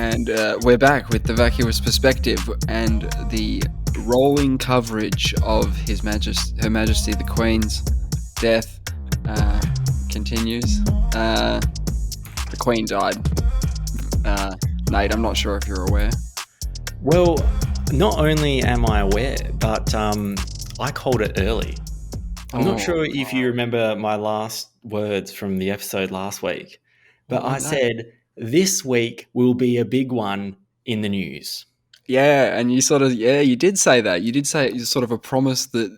And we're back with the Vacuous Perspective and the rolling coverage of Her Majesty the Queen's death continues. The Queen died. Nate, I'm not sure if you're aware. Well, not only am I aware, but I called it early. I'm not sure if you remember my last words from the episode last week, but I said this week will be a big one in the news. Yeah, and you you did say that. You did say it was sort of a promise that,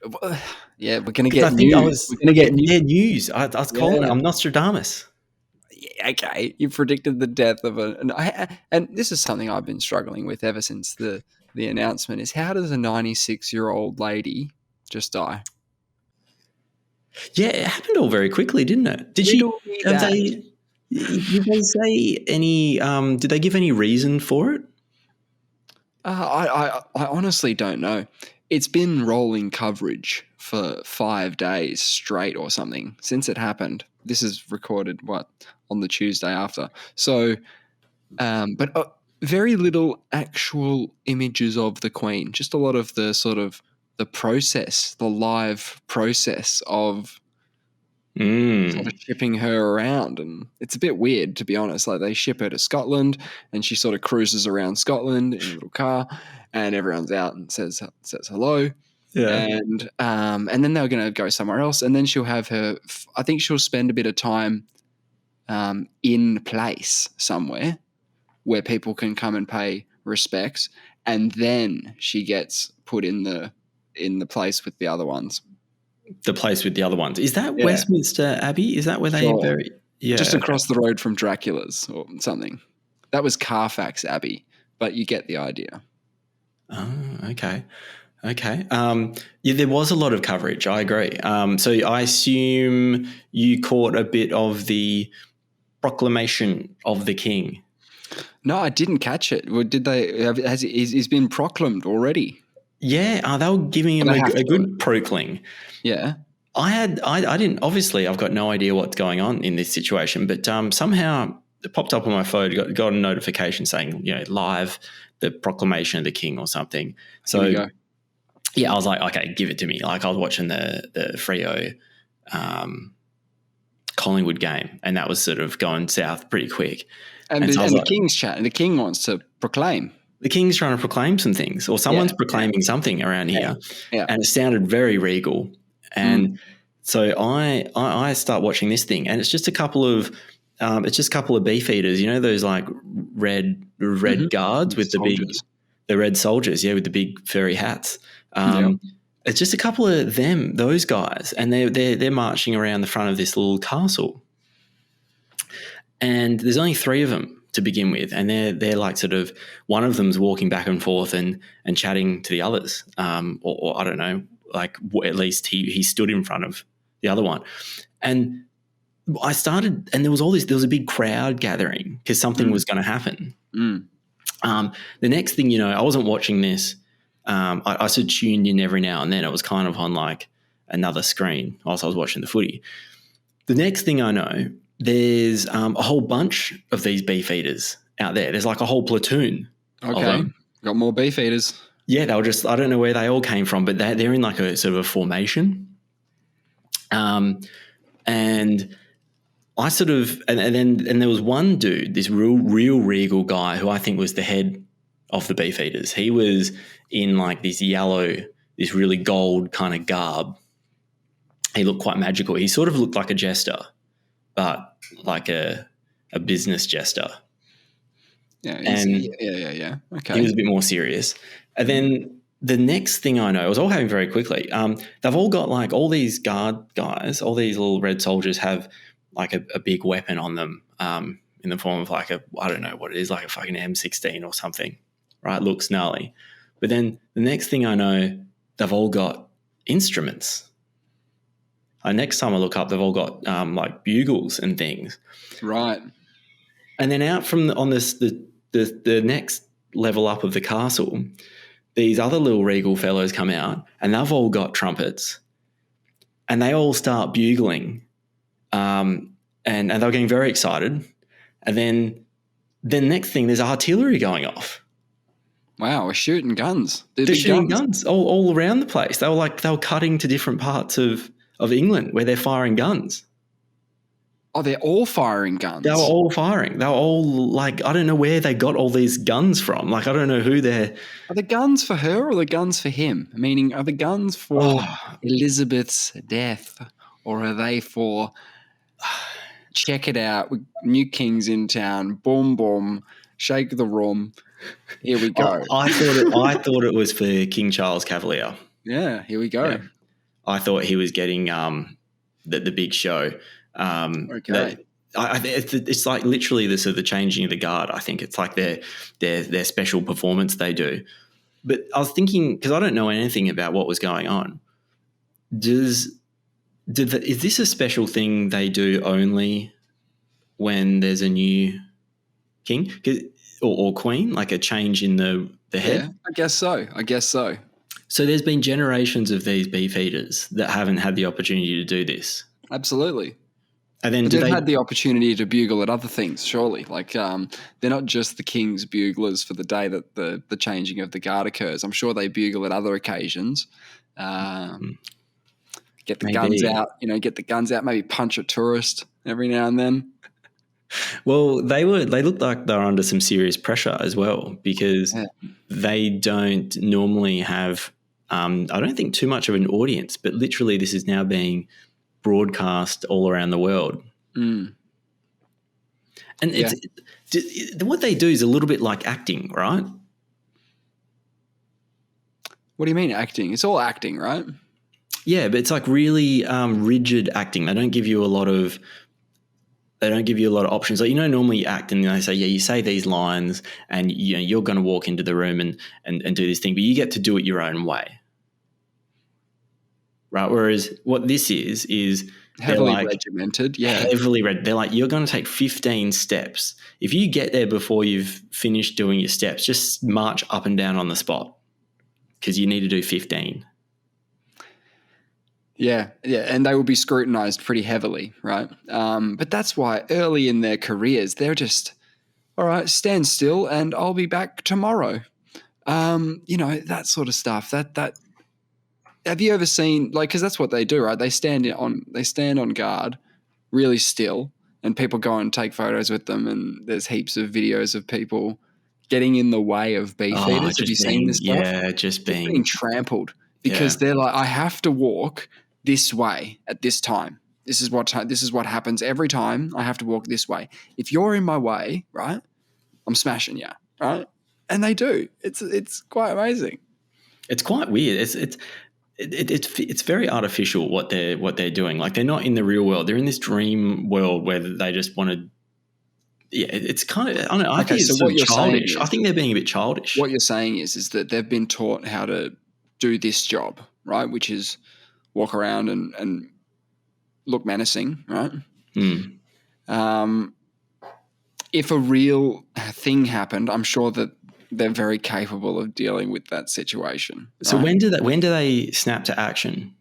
we're going to get news. We're going to get news. I was calling it. I'm Nostradamus. Yeah, okay, you predicted the death of and this is something I've been struggling with ever since the announcement is how does a 96-year-old lady just die? Yeah, it happened all very quickly, didn't it? Did they say any? Did they give any reason for it? I honestly don't know. It's been rolling coverage for 5 days straight or something since it happened. This is recorded on the Tuesday after. So, but very little actual images of the Queen. Just a lot of the sort of the process, the live process of sort of shipping her around, and it's a bit weird, to be honest. Like, they ship her to Scotland and she sort of cruises around Scotland in a little car and everyone's out and says hello. And then they're going to go somewhere else, and then she'll have I think she'll spend a bit of time in place somewhere where people can come and pay respects, and then she gets put in the place with the other ones. The place with the other ones. Is that Westminster Abbey? Is that where they bury? Yeah. Just across the road from Dracula's or something. That was Carfax Abbey, but you get the idea. Oh, okay. Okay. There was a lot of coverage. I agree. So I assume you caught a bit of the proclamation of the king. No, I didn't catch it. Did they? He's been proclaimed already? Yeah, they were giving him a good proclaim. Yeah. I didn't, obviously I've got no idea what's going on in this situation, but somehow it popped up on my phone, got a notification saying, live, the proclamation of the king or something. So, yeah, I was like, okay, give it to me. Like, I was watching the Freo Collingwood game, and that was sort of going south pretty quick. And so the king's chat, and the king wants to proclaim. The king's trying to proclaim some things, or someone's proclaiming something around here, and it sounded very regal. And so I start watching this thing, and it's just a couple of beef eaters, those like red guards with the red soldiers, with the big furry hats. It's just a couple of those guys, and they're marching around the front of this little castle, and there's only 3 of them to begin with, and they're like sort of, one of them's walking back and forth and chatting to the others, or I don't know, like at least he stood in front of the other one, and I started, and there was a big crowd gathering because something was going to happen. The next thing I wasn't watching this. I sort of tuned in every now and then. It was kind of on like another screen whilst I was watching the footy. The next thing I know, there's a whole bunch of these beef eaters out there. There's like a whole platoon of them. Got more beef eaters. Yeah, they were just, I don't know where they all came from, but they're in like a sort of a formation. And I sort of, and there was one dude, this real regal guy who I think was the head of the beef eaters. He was in like this really gold kind of garb. He looked quite magical. He sort of looked like a jester, but like a business jester. Yeah. Okay. He was a bit more serious. And then the next thing I know, it was all happening very quickly. They've all got like all these guard guys, all these little red soldiers have like a big weapon on them in the form of like I don't know what it is, like a fucking M16 or something, right? Looks gnarly. But then the next thing I know, they've all got instruments. Next time I look up, they've all got like bugles and things. Right. And then out from the next level up of the castle, these other little regal fellows come out, and they've all got trumpets, and they all start bugling, and they're getting very excited. And then then next thing, there's artillery going off. Wow, we're shooting guns. They're shooting guns all around the place. They were cutting to different parts of England where they're firing guns. Oh, they're all firing guns. They were all firing. They were all I don't know where they got all these guns from. I don't know who they're. Are the guns for her or the guns for him? Meaning, are the guns for Elizabeth's death, or are they for check it out, new king's in town, boom, boom, shake the room, here we go. I thought it was for King Charles Cavalier. Yeah, here we go. Yeah. I thought he was getting the big show. Okay. It's like literally the changing of the guard. I think it's like their special performance they do. But I was thinking, because I don't know anything about what was going on, is this a special thing they do only when there's a new king or queen, like a change in the head? Yeah, I guess so. So there's been generations of these beefeaters that haven't had the opportunity to do this. Absolutely. And then they've had the opportunity to bugle at other things, surely. Like they're not just the king's buglers for the day that the changing of the guard occurs. I'm sure they bugle at other occasions. Get the guns out, get the guns out, maybe punch a tourist every now and then. Well, they looked like they were under some serious pressure as well, because they don't normally have, I don't think, too much of an audience, but literally this is now being broadcast all around the world. Mm. And what they do is a little bit like acting, right? What do you mean acting? It's all acting, right? Yeah, but it's like really rigid acting. They don't give you a lot of options. Like, normally you act and they say, you say these lines and you're going to walk into the room and do this thing, but you get to do it your own way. Right? Whereas what this is heavily regimented. Yeah. Heavily regimented. They're like, you're going to take 15 steps. If you get there before you've finished doing your steps, just march up and down on the spot because you need to do 15. Yeah, and they will be scrutinized pretty heavily, right? But that's why early in their careers, they're just, all right, stand still and I'll be back tomorrow. That sort of stuff. That have you ever seen, because that's what they do, right? They stand on guard really still, and people go and take photos with them, and there's heaps of videos of people getting in the way of beefeaters. Have you seen this stuff? Yeah, just being trampled because they're like, I have to walk this way at this time. This is what happens every time. I have to walk this way. If you're in my way, right, I'm smashing you, right? And they do. It's quite amazing. It's quite weird. It's very artificial what they're doing. Like, they're not in the real world. They're in this dream world where they just want to. Yeah, it's kind of. I don't know. I think it's sort of childish. I think they're being a bit childish. What you're saying is that they've been taught how to do this job, right? Which is walk around and look menacing, right? Mm. If a real thing happened, I'm sure that they're very capable of dealing with that situation. Right? So when do they snap to action?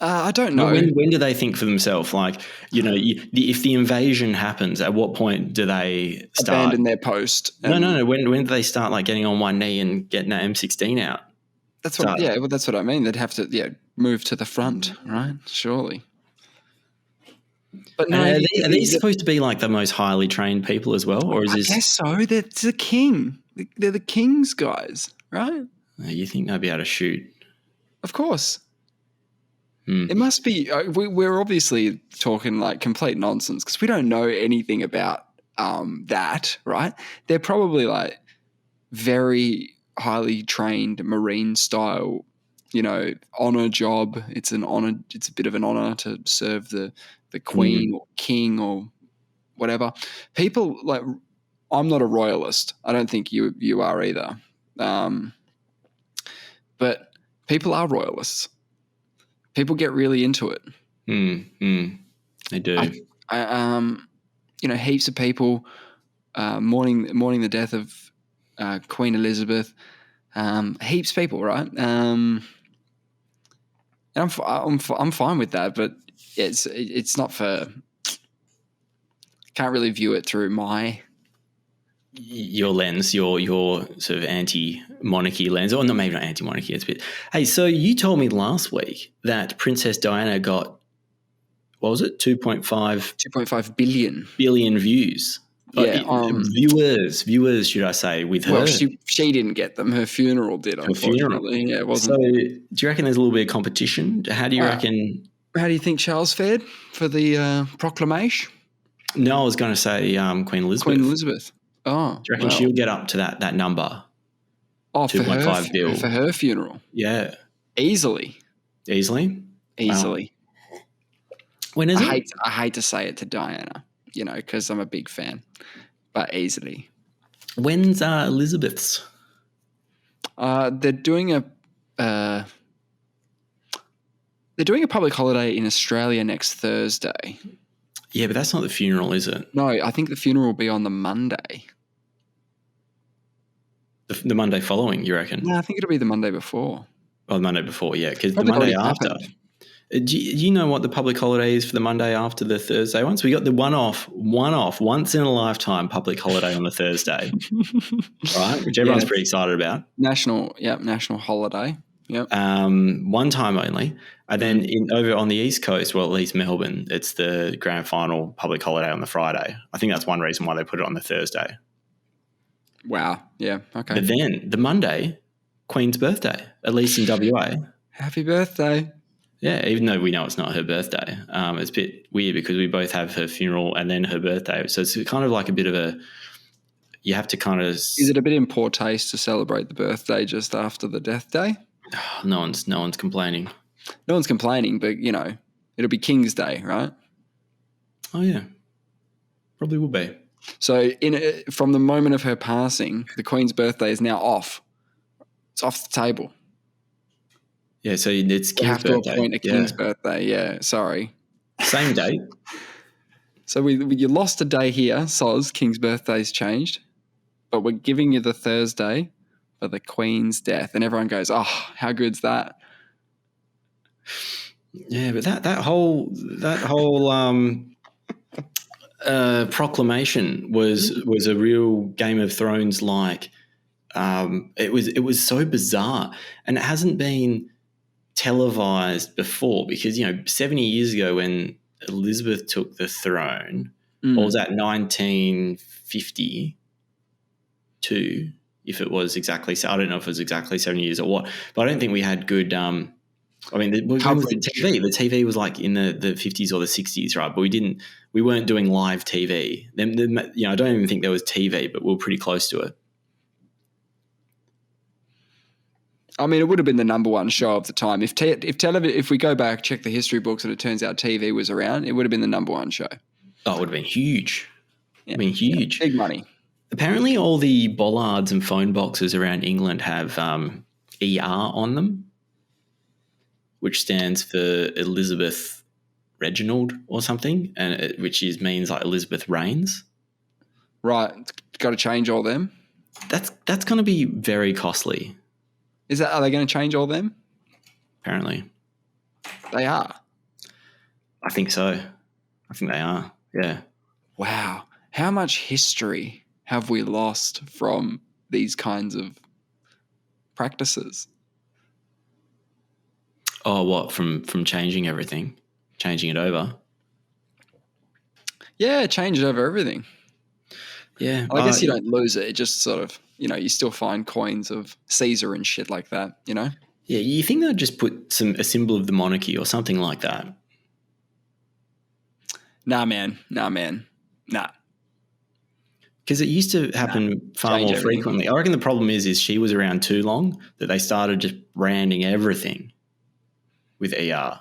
I don't know. When do they think for themselves? Like, if the invasion happens, at what point do they start abandon their post? No. When do they start like getting on one knee and getting an M16 out? That's what. Yeah, well, that's what I mean. They'd have to move to the front, right? Surely. But no, are these supposed to be like the most highly trained people as well, or is this? I guess so. They're the king. They're the king's guys, right? You think they'll be able to shoot? Of course. It must be. We're obviously talking like complete nonsense because we don't know anything about that, right? They're probably like very highly trained Marine style, honor job. It's an honor. It's a bit of an honor to serve the queen or king or whatever. People like, I'm not a royalist. I don't think you are either. But people are royalists. People get really into it. They do. Heaps of people mourning the death of Queen Elizabeth. Heaps of people, right? And I'm fine with that, but it's not for can't really view it through your lens, your sort of anti-monarchy lens, or no, maybe not anti-monarchy. It's a bit. Hey, so you told me last week that Princess Diana got, what was it, 2.5 billion views. Yeah, Viewers, should I say, with her? Well, she didn't get them. Her funeral did, unfortunately. Yeah, it wasn't. So, do you reckon there's a little bit of competition? How do you reckon? How do you think Charles fared for the proclamation? No, I was going to say Queen Elizabeth. Queen Elizabeth. Oh, do you reckon she'll get up to that number? Oh, 2.5 billion for her funeral. Yeah, easily. Wow. When is it? I hate to say it to Diana, because I'm a big fan, but easily. When's Elizabeth's? They're doing a public holiday in Australia next Thursday. Yeah, but that's not the funeral, is it? No, I think the funeral will be on the Monday. The Monday following, you reckon? No, I think it'll be the Monday before. Oh, the Monday before, yeah, because the Monday after. Do you know what the public holiday is for the Monday after the Thursday one? So we got the one-off, once in a lifetime public holiday on the Thursday, right? Which everyone's pretty excited about. National holiday. Yep. One time only. And then over on the East Coast, well, at least Melbourne, it's the grand final public holiday on the Friday. I think that's one reason why they put it on the Thursday. Wow. Yeah. Okay. But then the Monday, Queen's birthday, at least in WA. Happy birthday. Yeah, even though we know it's not her birthday. It's a bit weird because we both have her funeral and then her birthday. So it's kind of like a bit of a, you have to kind of. Is it a bit in poor taste to celebrate the birthday just after the death day? No one's complaining. No one's complaining, but, it'll be King's Day, right? Oh, yeah. Probably will be. So from the moment of her passing, the Queen's birthday is now off. It's off the table. Yeah, so it's King's birthday. You have to appoint a King's birthday, yeah, sorry. Same date. So you lost a day here, soz, King's birthday's changed, but we're giving you the Thursday for the Queen's death. And everyone goes, oh, how good's that? Yeah, but that whole proclamation was a real Game of Thrones like. It was so bizarre, and it hasn't been televised before because 70 years ago when Elizabeth took the throne, or was that 1952? If it was exactly, I don't know if it was exactly 70 years or what, but I don't think we had good. The TV. The TV was like in the 50s or the 60s, right? But we weren't doing live TV. I don't even think there was TV, but we were pretty close to it. I mean, it would have been the number one show of the time. If we go back, check the history books, and it turns out TV was around, it would have been the number one show. Oh, it would have been huge. Yeah, huge. Yeah, big money. Apparently, all the bollards and phone boxes around England have ER on them, which stands for Elizabeth Reginald or something, and which means like Elizabeth reigns. Right, got to change all them. That's going to be very costly. Are they going to change all them? Apparently, they are. I think so. I think they are. Yeah. Wow, how much history have we lost from these kinds of practices? Oh, what, from changing everything, changing it over? Yeah, change it over everything. Yeah. I guess you don't lose it. It just sort of, you still find coins of Caesar and shit like that, Yeah, you think they'd just put a symbol of the monarchy or something like that? Nah, man. Nah. Because it used to happen far more frequently. I reckon the problem is she was around too long that they started just branding everything with ER.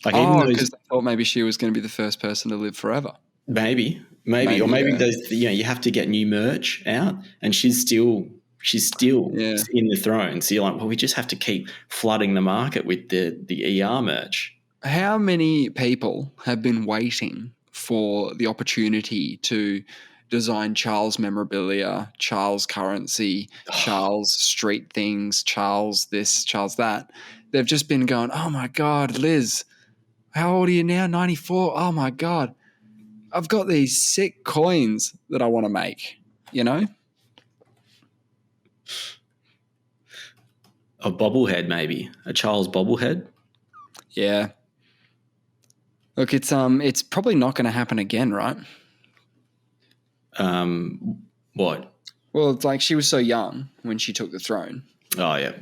Because they thought maybe she was going to be the first person to live forever. Maybe. Or maybe those, you have to get new merch out, and she's still in the throne. So you're like, well, we just have to keep flooding the market with the ER merch. How many people have been waiting for the opportunity to design Charles memorabilia, Charles currency, Charles street things, Charles this, Charles that? They've just been going, oh my God, Liz, how old are you now? 94? Oh my God. I've got these sick coins that I want to make, you know? A bobblehead, maybe a Charles bobblehead. Yeah. Look, it's probably not going to happen again, right? What? Well, it's like she was so young when she took the throne. Oh yeah.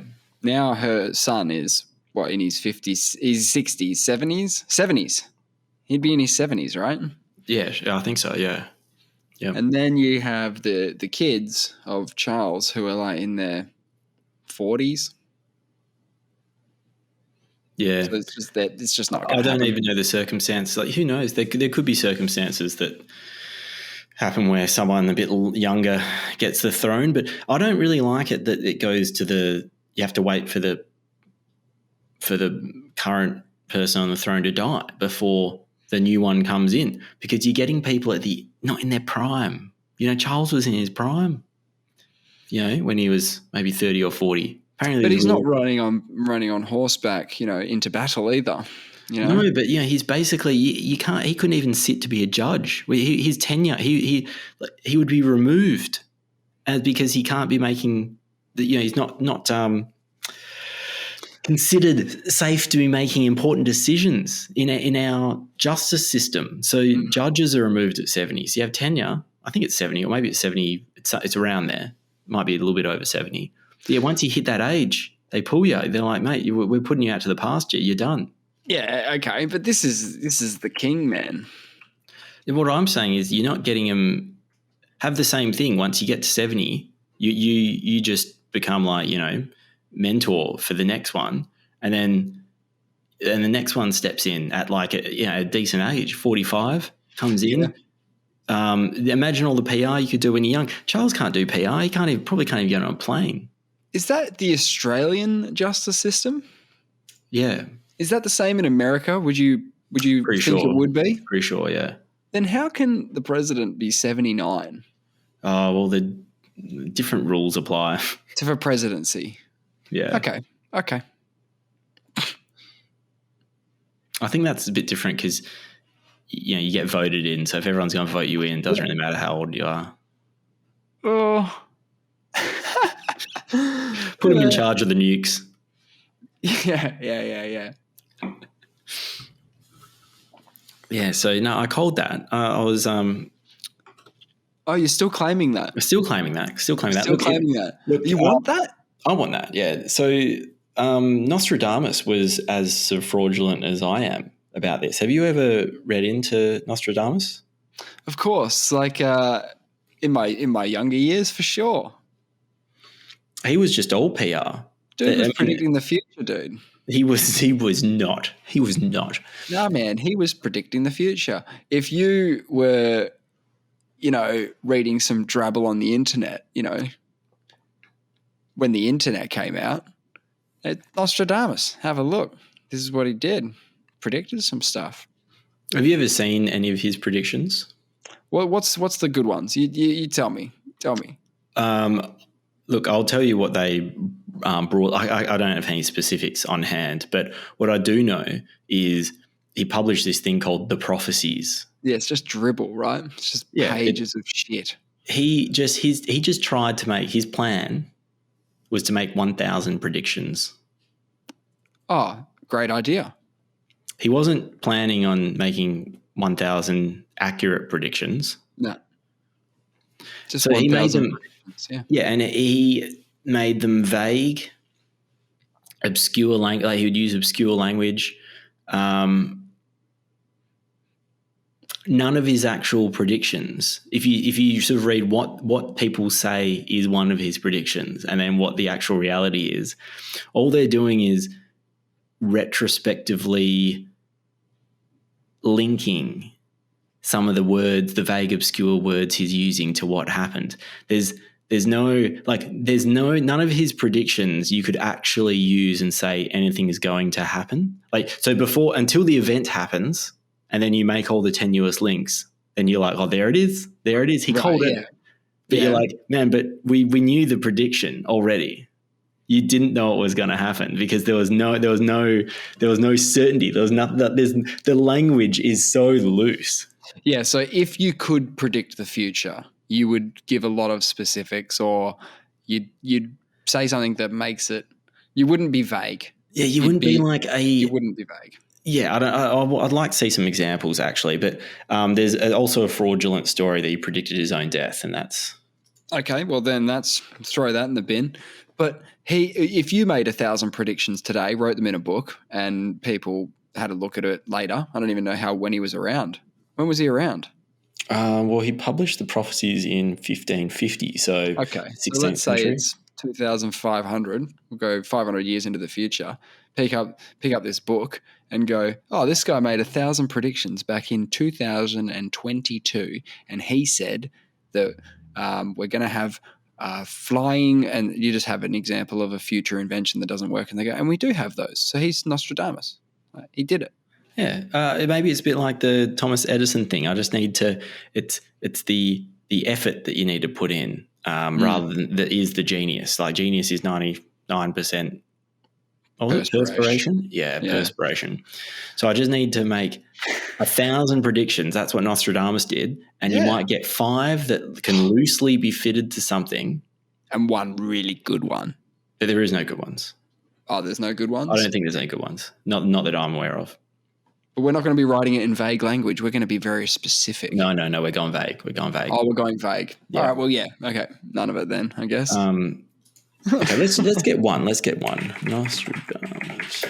Now her son is what, in his 50s, his 60s, 70s, 70s. He'd be in his 70s, right? Yeah, I think so. Yeah. Yeah. And then you have the kids of Charles who are like in their 40s. Yeah. So it's just that it's just not I going to don't happen. even know the circumstances. Like, who knows? There could be circumstances that happen where someone a bit younger gets the throne, but I don't really like it that it goes to you have to wait for the current person on the throne to die before the new one comes in, because you're getting people not in their prime. You know, Charles was in his prime, you know, when he was maybe 30 or 40. Apparently, But he's not running on horseback, you know, into battle either. You know? No, but you know, he's basically you can't. He couldn't even sit to be a judge. His tenure, he would be removed, because he can't be making. You know, he's not considered safe to be making important decisions in our justice system. So judges are removed at 70. So you have tenure. I think it's 70, or maybe it's 70. It's around there. Might be a little bit over 70. But yeah, once you hit that age, they pull you. They're like, mate, we're putting you out to the pasture. You're done. Yeah, okay, but this is the king, man. What I'm saying is, you're not getting them have the same thing. Once you get to 70, you just become like, you know, mentor for the next one, and the next one steps in at like a decent age, 45, comes in. Yeah. Imagine all the PR you could do when you're young. Charles can't do PR. He probably can't even get on a plane. Is that the Australian justice system? Yeah. Is that the same in America? Would you think it would be? Pretty sure, yeah. Then how can the president be 79? Oh, well, the different rules apply. To the presidency. Yeah. Okay. I think that's a bit different because, you know, you get voted in. So if everyone's going to vote you in, it doesn't really matter how old you are. Oh. Put them in charge of the nukes. Yeah. Yeah, so no, I called that. I was. Oh, you're still claiming that? I'm still claiming that. Look, you want that? I want that. Yeah. So Nostradamus was as sort of fraudulent as I am about this. Have you ever read into Nostradamus? Of course, like in my younger years, for sure. He was just all PR. Dude was predicting the future, dude. He was not. Nah, man, he was predicting the future. If you were, you know, reading some drabble on the internet, you know, when the internet came out, Nostradamus, have a look. This is what he did. Predicted some stuff. Have you ever seen any of his predictions? Well, what's the good ones? You tell me. Tell me. Look, I'll tell you what they brought. I don't have any specifics on hand, but what I do know is he published this thing called The Prophecies. Yeah, it's just dribble, right? It's just pages of shit. He just tried to make, his plan was to make 1,000 predictions. Oh, great idea. He wasn't planning on making 1,000 accurate predictions. No. Just so he made them. Yeah, and he made them vague, obscure language. Like, he would use obscure language. None of his actual predictions. If you sort of read what people say is one of his predictions, and then what the actual reality is, all they're doing is retrospectively linking some of the words, the vague, obscure words he's using, to what happened. None of his predictions you could actually use and say anything is going to happen. Like, so until the event happens, and then you make all the tenuous links, then you're like, oh, there it is. He called it. But you're like, man, but we knew the prediction already. You didn't know it was going to happen because there was no certainty. There was nothing. The language is so loose. Yeah, so if you could predict the future, you would give a lot of specifics, or you'd say something that makes it. You wouldn't be vague. Yeah, you wouldn't be like You a. wouldn't be vague. Yeah, I'd like to see some examples actually, but there's also a fraudulent story that he predicted his own death, and that's Okay. Well, then throw that in the bin. But if you made 1,000 predictions today, wrote them in a book, and people had a look at it later, I don't even know when he was around. When was he around? well, he published the prophecies in 1550, so Okay, 16th so let's say century. it's 2,500. We'll go 500 years into the future. Pick up this book and go, oh, this guy made 1,000 predictions back in 2022, and he said that we're going to have flying, and you just have an example of a future invention that doesn't work, and they go, and we do have those. So he's Nostradamus. He did it. Yeah, maybe it's a bit like the Thomas Edison thing. I just need to. It's the effort that you need to put in, rather than that is the genius. Like genius is 99%. Perspiration. Yeah, perspiration. So I just need to make 1,000 predictions. That's what Nostradamus did, and you might get 5 that can loosely be fitted to something, and one really good one. But there is no good ones. Oh, there's no good ones? I don't think there's any good ones. Not that I'm aware of. But we're not going to be writing it in vague language. We're going to be very specific. No. We're going vague. Oh, we're going vague. Yeah. All right. Well, yeah. Okay. None of it then, I guess. Okay. Let's get one. Nostradamus.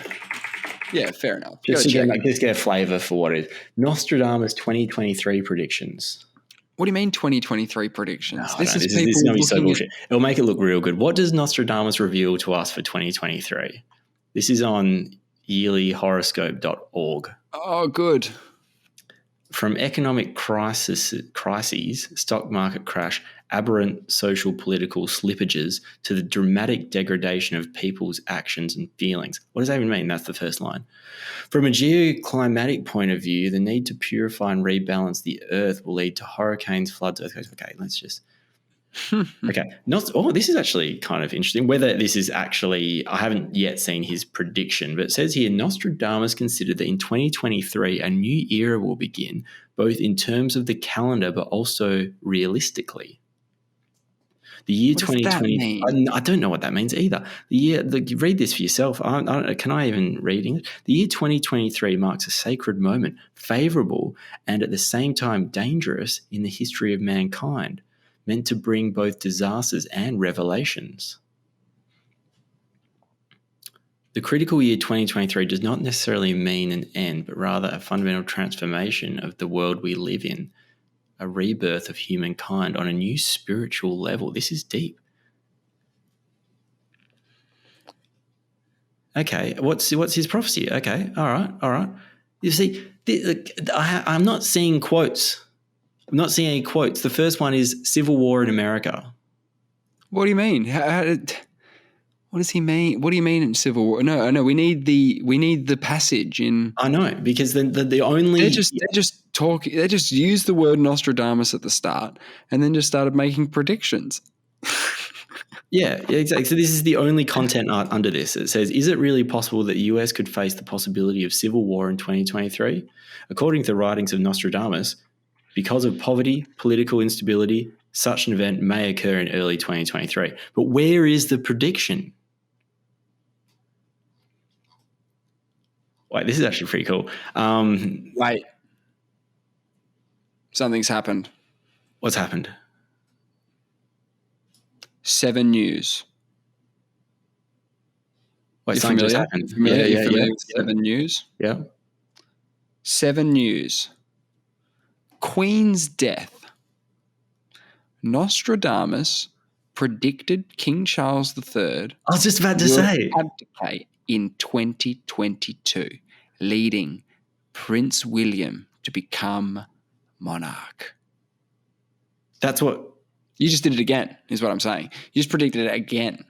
Yeah. Fair enough. Just get a flavour for what it is. Nostradamus 2023 predictions. What do you mean 2023 predictions? No, this is going to be so bullshit. It'll make it look real good. What does Nostradamus reveal to us for 2023? This is on yearlyhoroscope.org. Oh, good. From economic crises, stock market crash, aberrant social political slippages, to the dramatic degradation of people's actions and feelings. What does that even mean? That's the first line. From a geoclimatic point of view, the need to purify and rebalance the earth will lead to hurricanes, floods, earthquakes. Okay, let's just... Okay. This is actually kind of interesting. Whether this is actually, I haven't yet seen his prediction, but it says here, Nostradamus considered that in 2023, a new era will begin, both in terms of the calendar, but also realistically. The year 2020. I don't know what that means either. You read this for yourself. Can I even read English? The year 2023 marks a sacred moment, favorable and at the same time dangerous in the history of mankind, meant to bring both disasters and revelations. The critical year 2023 does not necessarily mean an end, but rather a fundamental transformation of the world we live in, a rebirth of humankind on a new spiritual level. This is deep. Okay, what's his prophecy? Okay, all right. You see, I'm not seeing quotes. I'm not seeing any quotes. The first one is Civil War in America. What do you mean? What does he mean? What do you mean in Civil War? No. We need the passage in. I know, because the only they just talk. They just used the word Nostradamus at the start and then just started making predictions. Yeah, exactly. So this is the only content art under this. It says, is it really possible that the US could face the possibility of civil war in 2023? According to the writings of Nostradamus, because of poverty, political instability, such an event may occur in early 2023. But where is the prediction? Wait, this is actually pretty cool. Wait. Something's happened. What's happened? 7 News. Wait, something just happened. Yeah. 7 News? Yeah. 7 News. Queen's death. Nostradamus predicted King Charles III. I was just about to say. Abdicate in 2022, leading Prince William to become monarch. That's what. You just did it again, is what I'm saying. You just predicted it again.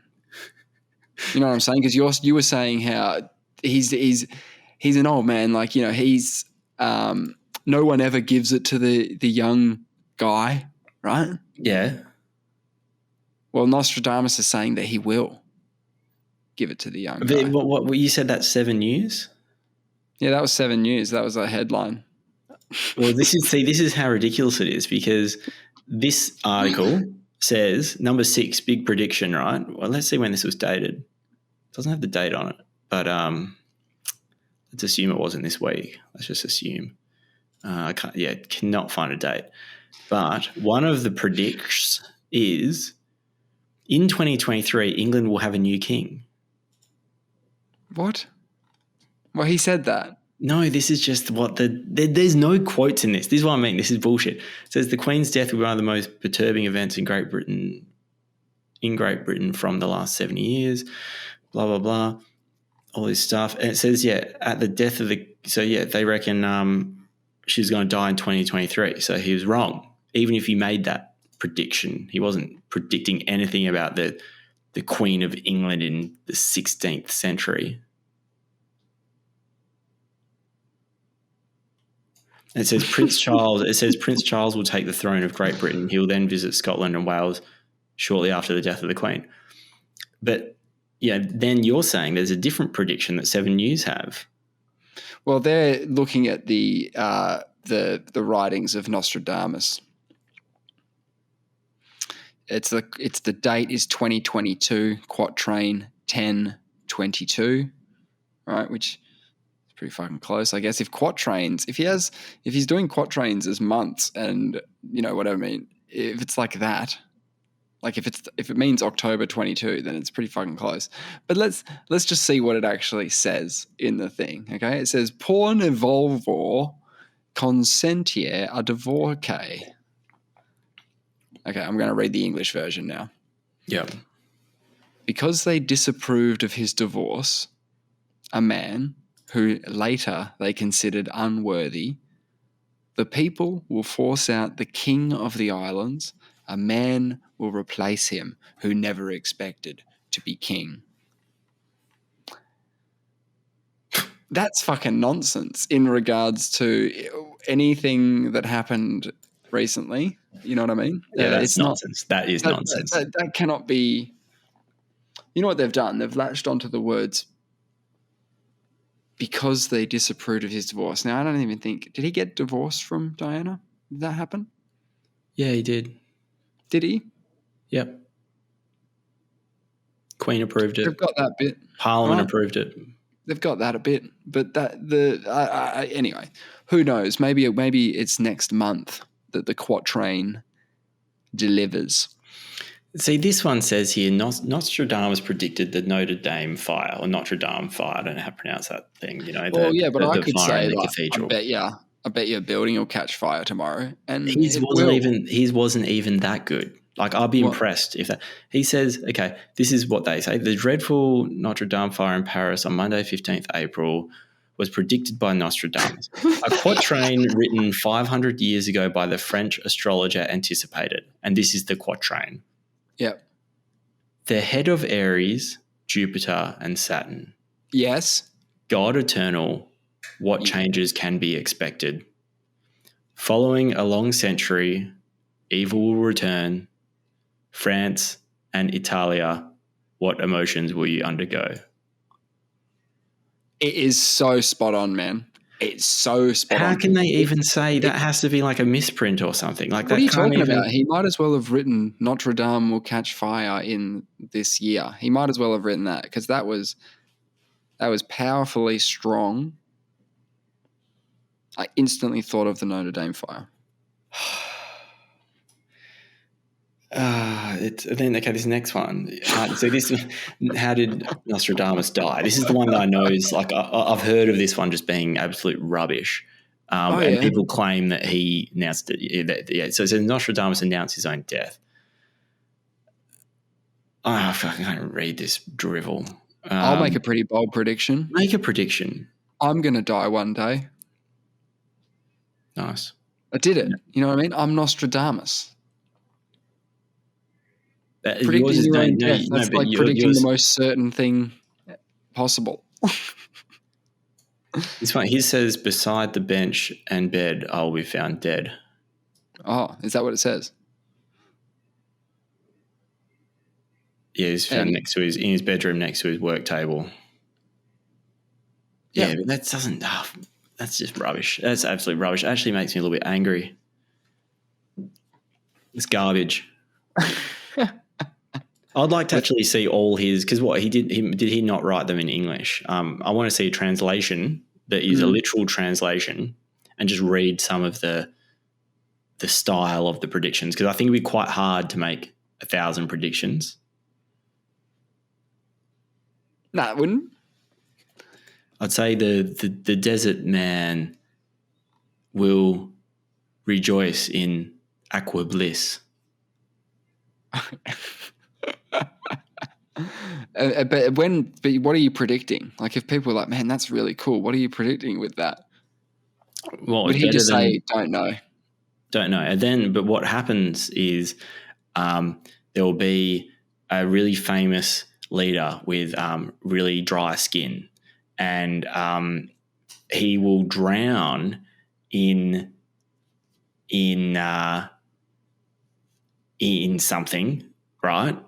You know what I'm saying? Because you were saying how he's an old man, like, you know, he's no one ever gives it to the young guy, right? Yeah. Well, Nostradamus is saying that he will give it to the young guy. What you said, that's 7 News? Yeah, that was 7 News. That was a headline. Well, this is how ridiculous it is, because this article says number 6, big prediction, right? Well, let's see when this was dated. It doesn't have the date on it, but let's assume it wasn't this week. Let's just assume. I cannot find a date. But one of the predicts is in 2023, England will have a new king. What? Well, he said that. No, this is just what there's no quotes in this. This is what I mean. This is bullshit. It says the Queen's death will be one of the most perturbing events in Great Britain from the last 70 years, blah, blah, blah, all this stuff. And it says, at the death of they reckon she's going to die in 2023. So he was wrong. Even if he made that prediction, he wasn't predicting anything about the Queen of England in the 16th century. It says Prince Charles will take the throne of Great Britain. He will then visit Scotland and Wales shortly after the death of the Queen. But then you're saying there's a different prediction that 7 News have. Well, they're looking at the writings of Nostradamus. It's the date is 2022, quatrain 1022, right? Which is pretty fucking close, I guess. If he's doing quatrains as months, and whatever I mean, if it's like that, like if it means October 22, then it's pretty fucking close. But let's just see what it actually says in the thing. Okay, it says "Por evolvor consentier a divorce." Okay, I'm going to read the English version now. Yeah. Because they disapproved of his divorce, a man who later they considered unworthy, the people will force out the king of the islands. A man will replace him who never expected to be king. That's fucking nonsense in regards to anything that happened recently. You know what I mean? Yeah, that's nonsense. That is nonsense. That cannot be. You know what they've done? They've latched onto the words because they disapproved of his divorce. Now, I don't even think... Did he get divorced from Diana? Did that happen? Yeah, he did. Did he? Yep. Queen approved it. They've got that bit. Parliament approved it. They've got that a bit. But anyway, who knows? Maybe it's next month that the quatrain delivers. See, this one says here, Nostradamus predicted the Notre Dame fire, or Notre Dame fire. I don't know how to pronounce that thing. But I could say, cathedral. I bet your building will catch fire tomorrow. And his wasn't even that good. Like, I'll be impressed if that. He says, okay, this is what they say. The dreadful Notre Dame fire in Paris on Monday, 15th April, was predicted by Nostradamus. A quatrain written 500 years ago by the French astrologer anticipated. And this is the quatrain. Yep. The head of Aries, Jupiter, and Saturn. Yes. God eternal, what changes can be expected? Following a long century, evil will return. France and Italia, what emotions will you undergo? It is so spot on, man. It's so spot on. How can they even say that has to be like a misprint or something? Like, what are you talking about? He might as well have written Notre Dame will catch fire in this year. He might as well have written that, because that was powerfully strong. I instantly thought of the Notre Dame fire. This next one. How did Nostradamus die? This is the one that I know is like, I've heard of this one just being absolute rubbish. And people claim that he announced it. So it says Nostradamus announced his own death. I can't read this drivel. I'll make a pretty bold prediction. Make a prediction. I'm going to die one day. Nice. I did it. You know what I mean? I'm Nostradamus. Predicting your own death. That's like predicting the most certain thing possible. This one, he says, beside the bench and bed, I will be found dead. Oh, is that what it says? Yeah, he's found in his bedroom next to his work table. Yeah, but that That's just rubbish. That's absolute rubbish. It actually makes me a little bit angry. It's garbage. I'd like to actually see all his, because what did he not write them in English? I want to see a translation that is a literal translation and just read some of the style of the predictions, because I think it'd be quite hard to make 1,000 predictions. No, it wouldn't. I'd say the desert man will rejoice in aqua bliss. But what are you predicting? Like, if people are like, man, that's really cool, what are you predicting with that? Well, would he just say, don't know? Don't know. And then, but what happens is there will be a really famous leader with really dry skin, and he will drown in something, right?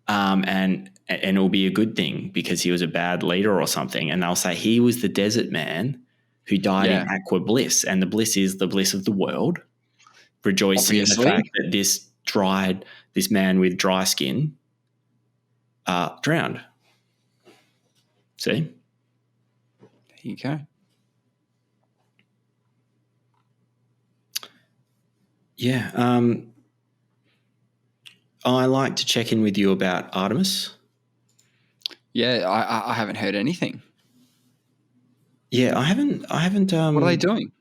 And it'll be a good thing because he was a bad leader or something. And they'll say he was the desert man who died in aqua bliss, and the bliss is the bliss of the world, rejoicing in the fact that this man with dry skin drowned. See? There you go. Yeah. I like to check in with you about Artemis. Yeah, I haven't heard anything. Yeah, I haven't. What are they doing?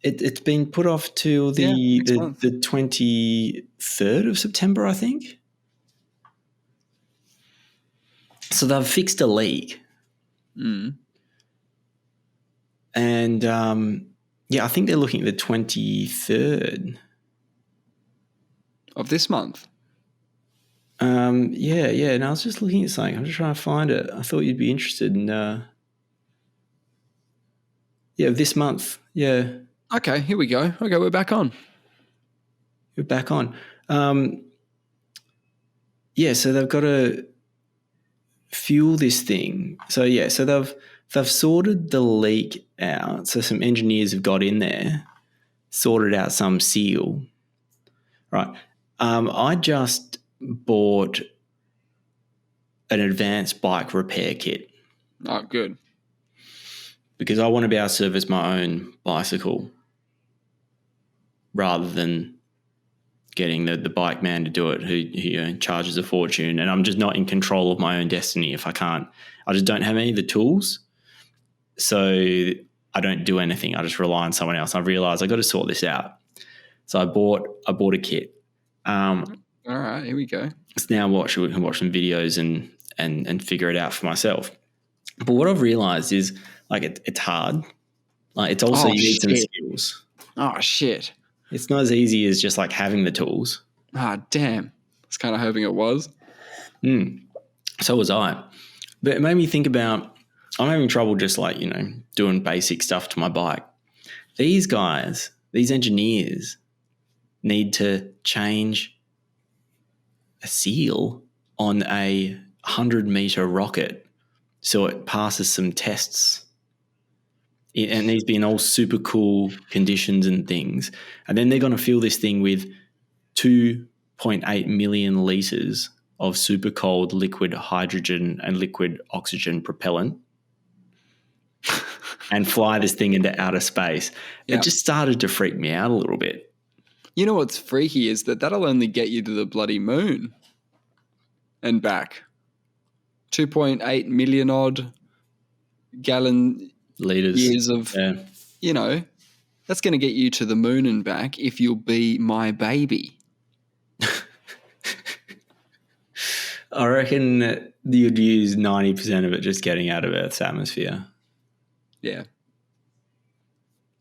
It's been put off till the 23rd of September, I think. So they've fixed a leak. And I think they're looking at the 23rd of this month. Yeah. And I was just looking at something. I'm just trying to find it. I thought you'd be interested in. This month. Yeah. Okay, here we go. Okay, we're back on. We're back on. So they've got to fuel this thing. So they've sorted the leak out. So some engineers have got in there, sorted out some seal. Right. I just bought an advanced bike repair kit. Oh, good. Because I want to be able to service my own bicycle rather than getting the bike man to do it who charges a fortune. And I'm just not in control of my own destiny if I can't. I just don't have any of the tools. So I don't do anything. I just rely on someone else. I realised I got to sort this out. So I bought a kit. All right, here we go. It's now we can watch some videos and figure it out for myself. But what I've realised is, like, it's hard. Like, it's also you need some skills. Oh, shit. It's not as easy as just like having the tools. Ah, damn. I was kind of hoping it was. So was I. But it made me think about, I'm having trouble just like, doing basic stuff to my bike. These guys, these engineers need to change a seal on a 100-meter rocket so it passes some tests. It needs to be in all super cool conditions and things. And then they're going to fill this thing with 2.8 million litres of super cold liquid hydrogen and liquid oxygen propellant and fly this thing into outer space. It just started to freak me out a little bit. You know what's freaky is that'll only get you to the bloody moon and back. 2.8 million odd gallon years of, that's going to get you to the moon and back if you'll be my baby. I reckon you'd use 90% of it just getting out of Earth's atmosphere. Yeah.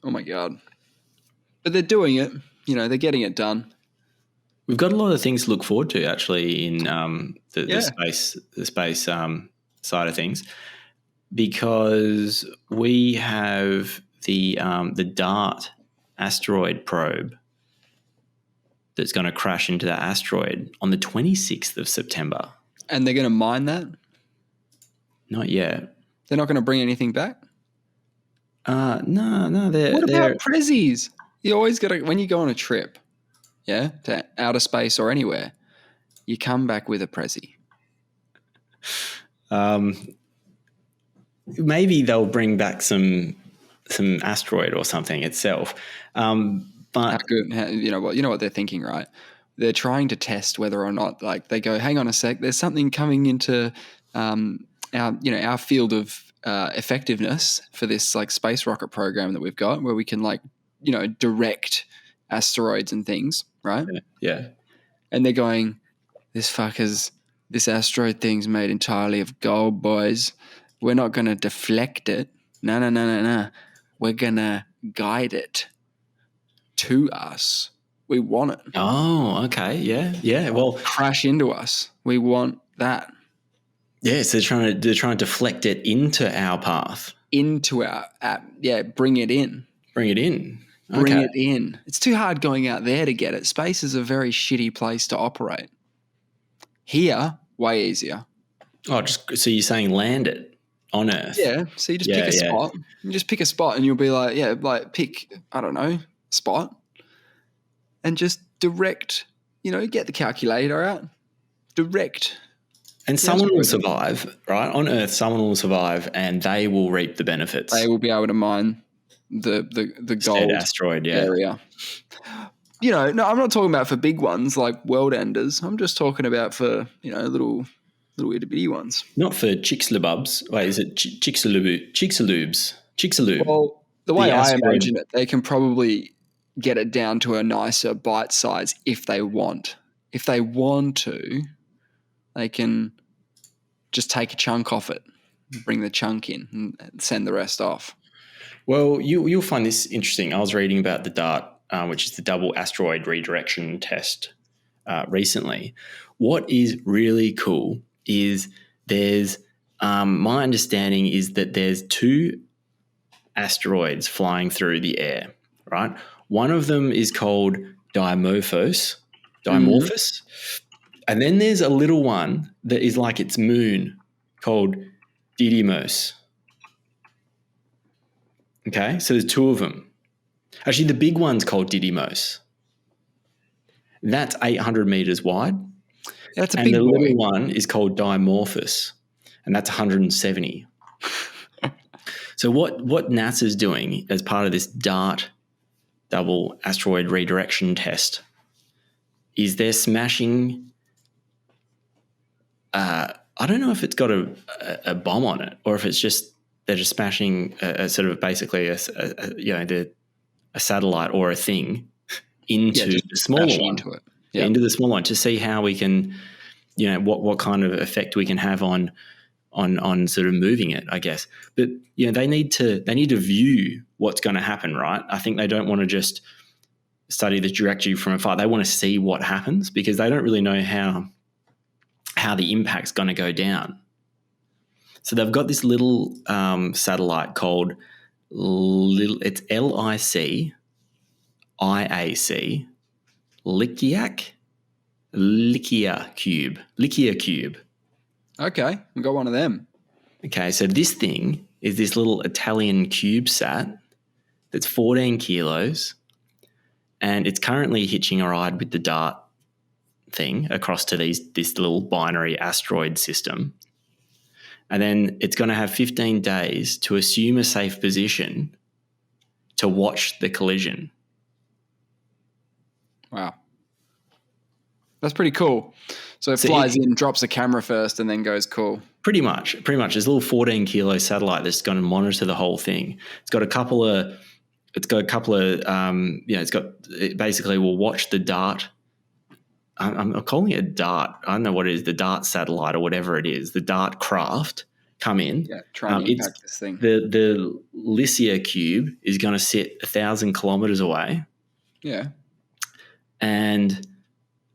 Oh, my God. But they're doing it. They're getting it done. We've got a lot of things to look forward to, actually, in the space side of things, because we have the DART asteroid probe that's going to crash into that asteroid on the 26th of September. And they're going to mine that? Not yet. They're not going to bring anything back? No, What they're about prezzies? You always got to, when you go on a trip, yeah, to outer space or anywhere, you come back with a prezzie. Maybe they'll bring back some asteroid or something itself. But You know what they're thinking, right? They're trying to test whether or not, like, they go, hang on a sec, there's something coming into our field of effectiveness for this like space rocket program that we've got, where we can direct asteroids and things, right? yeah. And they're going, this asteroid thing's made entirely of gold, boys. We're not going to deflect it. No. We're going to guide it to us. We want it. Oh, okay. Yeah. Well, crash into us. We want that. Yeah, so they're trying to deflect it into our path. Into our app. Yeah, bring it in. Bring it in. Bring it in. It's too hard going out there to get it. Space is a very shitty place to operate. Here, way easier. Oh, so you're saying land it on Earth? Yeah. So you just pick a spot. You just pick a spot, and you'll be like, pick, I don't know, spot, and just direct. Get the calculator out. Direct. And someone will survive, right? On Earth, someone will survive, and they will reap the benefits. They will be able to mine the gold asteroid area. No, I'm not talking about for big ones like world enders. I'm just talking about for little itty bitty ones. Not for Chicxulubs. Wait, is it Chicxulub? Well, the way I imagine it, they can probably get it down to a nicer bite size if they want. If they want to, they can just take a chunk off it, bring the chunk in, and send the rest off. Well, you'll find this interesting. I was reading about the DART, which is the Double Asteroid Redirection Test, recently. What is really cool is there's my understanding is that there's 2 asteroids flying through the air, right? One of them is called Dimorphos, and then there's a little one that is like its moon called Didymos. Okay, so there's 2 of them. Actually, the big one's called Didymos. That's 800 meters wide. That's a big boy. And the little one is called Dimorphos, and that's 170. So what NASA's doing as part of this DART, Double Asteroid Redirection Test, is they're smashing. I don't know if it's got a bomb on it, or if it's just they're just smashing a sort of basically a satellite or a thing into the smaller one, into the small one, to see how we can, what kind of effect we can have on sort of moving it, I guess. But they need to view what's going to happen, right? I think they don't want to just study the trajectory from afar. They want to see what happens, because they don't really know how the impact's going to go down. So they've got this little satellite called it's LICIAC, Lycia Cube. Okay, we got one of them. Okay, so this thing is this little Italian CubeSat that's 14 kilos, and it's currently hitching a ride with the DART thing across to this little binary asteroid system. And then it's going to have 15 days to assume a safe position to watch the collision. Wow. That's pretty cool. So it flies in, drops a camera first, and then goes cool. Pretty much. There's a little 14 kilo satellite that's going to monitor the whole thing. It basically will watch the DART. I'm calling it a DART. I don't know what it is, the DART satellite or whatever it is, the DART craft come in. Yeah, try and impact this thing. The Lycia cube is going to sit 1,000 kilometers away. Yeah. And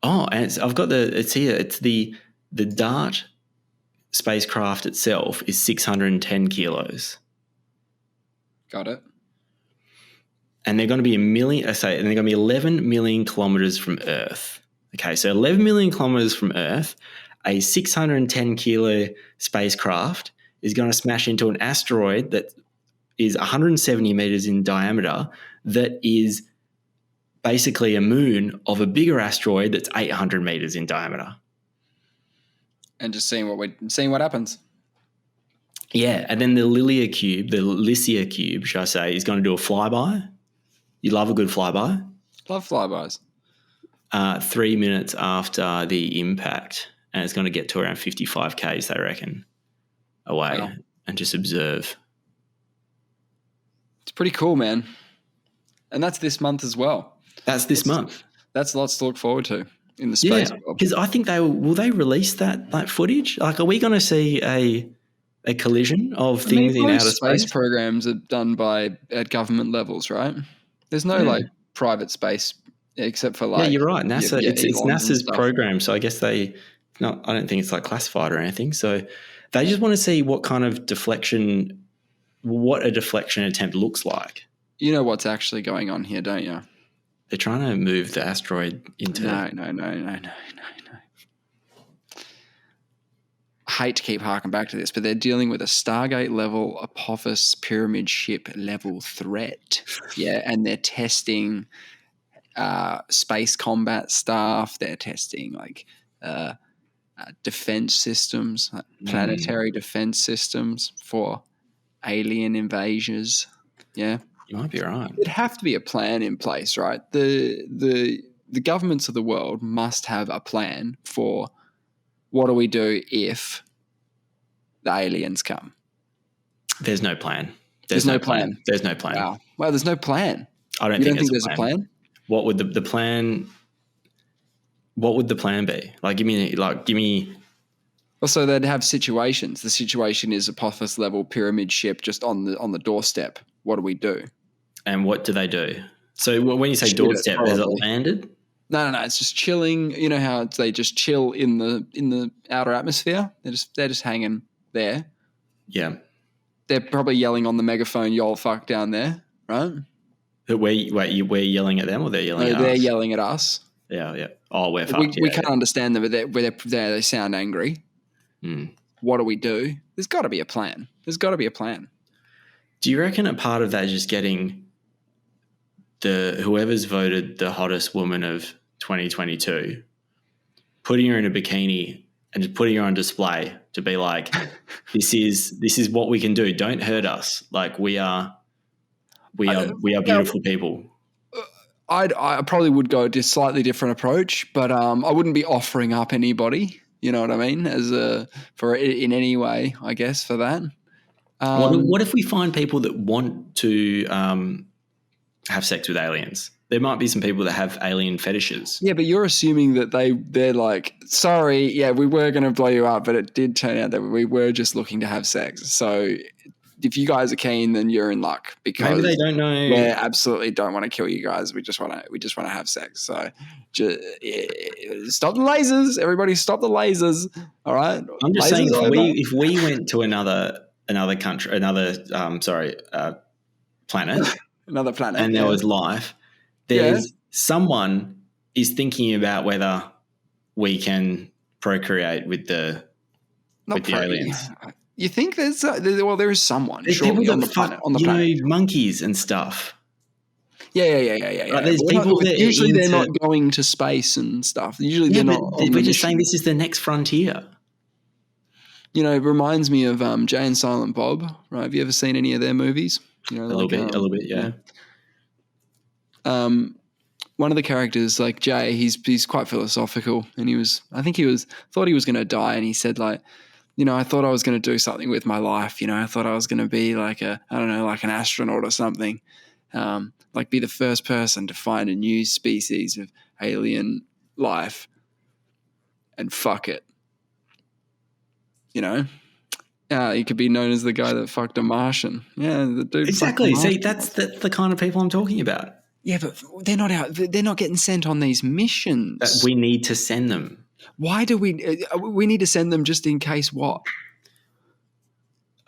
I've got it's here. It's the DART spacecraft itself is 610 kilos. Got it. And they're going to be and they're going to be 11 million kilometers from Earth. Okay, so 11 million kilometers from Earth, a 610 kilo spacecraft is going to smash into an asteroid that is 170 meters in diameter that is basically a moon of a bigger asteroid that's 800 meters in diameter. And just seeing what happens. Yeah, and then the Lycia cube, should I say, is going to do a flyby. You love a good flyby. Love flybys. 3 minutes after the impact, and it's going to get to around 55 k's, they reckon, away, and just observe. It's pretty cool, man. And that's this month as well. That's this month. That's lots to look forward to in the space world. Because I think will they release that footage? Like, are we going to see a collision of things in outer space? Space programs are done at government levels, right? There's no private space except for yeah, you're right. NASA, it's NASA's program, so I guess I don't think it's like classified or anything. So they just want to see what a deflection attempt looks like. You know what's actually going on here, don't you? They're trying to move the asteroid into... No. I hate to keep harking back to this, but they're dealing with a Stargate level Apophis pyramid ship level threat. Yeah, and they're testing space combat stuff. They're testing defense systems, planetary defense systems for alien invasions. Yeah. You might be right. There'd have to be a plan in place, right? The governments of the world must have a plan for what do we do if the aliens come. There's no plan. There's no plan. There's no plan. Wow. Well, there's no plan. I don't think there's a plan. What would the plan? What would the plan be? Give me. Well, so they'd have situations. The situation is Apophis level pyramid ship just on the doorstep. What do we do? And what do they do? So when you say doorstep, is it landed? No. It's just chilling. You know how they just chill in the outer atmosphere. They're just hanging there. Yeah. They're probably yelling on the megaphone, "Y'all fuck down there," right? We're yelling at them, or they're yelling at us? They're yelling at us. Yeah. Oh, we're fucked. We can't understand them, but they sound angry. What do we do? There's got to be a plan. Do you reckon a part of that is just getting whoever's voted the hottest woman of 2022, putting her in a bikini and just putting her on display to be like, this is what we can do. Don't hurt us. We are beautiful people. I probably would go a slightly different approach, but I wouldn't be offering up anybody. You know what I mean? In any way, I guess, for that. What if we find people that want to have sex with aliens? There might be some people that have alien fetishes. Yeah, but you're assuming that they're like, sorry, yeah, we were going to blow you up, but it did turn out that we were just looking to have sex. So if you guys are keen, then you're in luck because maybe they don't know. We absolutely don't want to kill you guys. We just want to have sex. So just stop the lasers, everybody! Stop the lasers. All right. I'm just saying, if we went to another country, planet, another planet, and there was life. Someone is thinking about whether we can procreate with the aliens. You think there is someone. There's people that on the planet. Monkeys and stuff. Yeah. Right, there's people that usually they're not going to space and stuff. Usually they're not. We're just saying this is the next frontier. It reminds me of Jay and Silent Bob. Right? Have you ever seen any of their movies? A little bit, yeah. One of the characters, like Jay, he's quite philosophical, and thought he was going to die, and he said I thought I was going to do something with my life. I thought I was going to be like an astronaut or something, be the first person to find a new species of alien life, and fuck it. He could be known as the guy that fucked a Martian. Yeah, the dude. Exactly. See, that's the kind of people I'm talking about. Yeah, but they're not out. They're not getting sent on these missions. We need to send them. Why do we need to send them just in case what?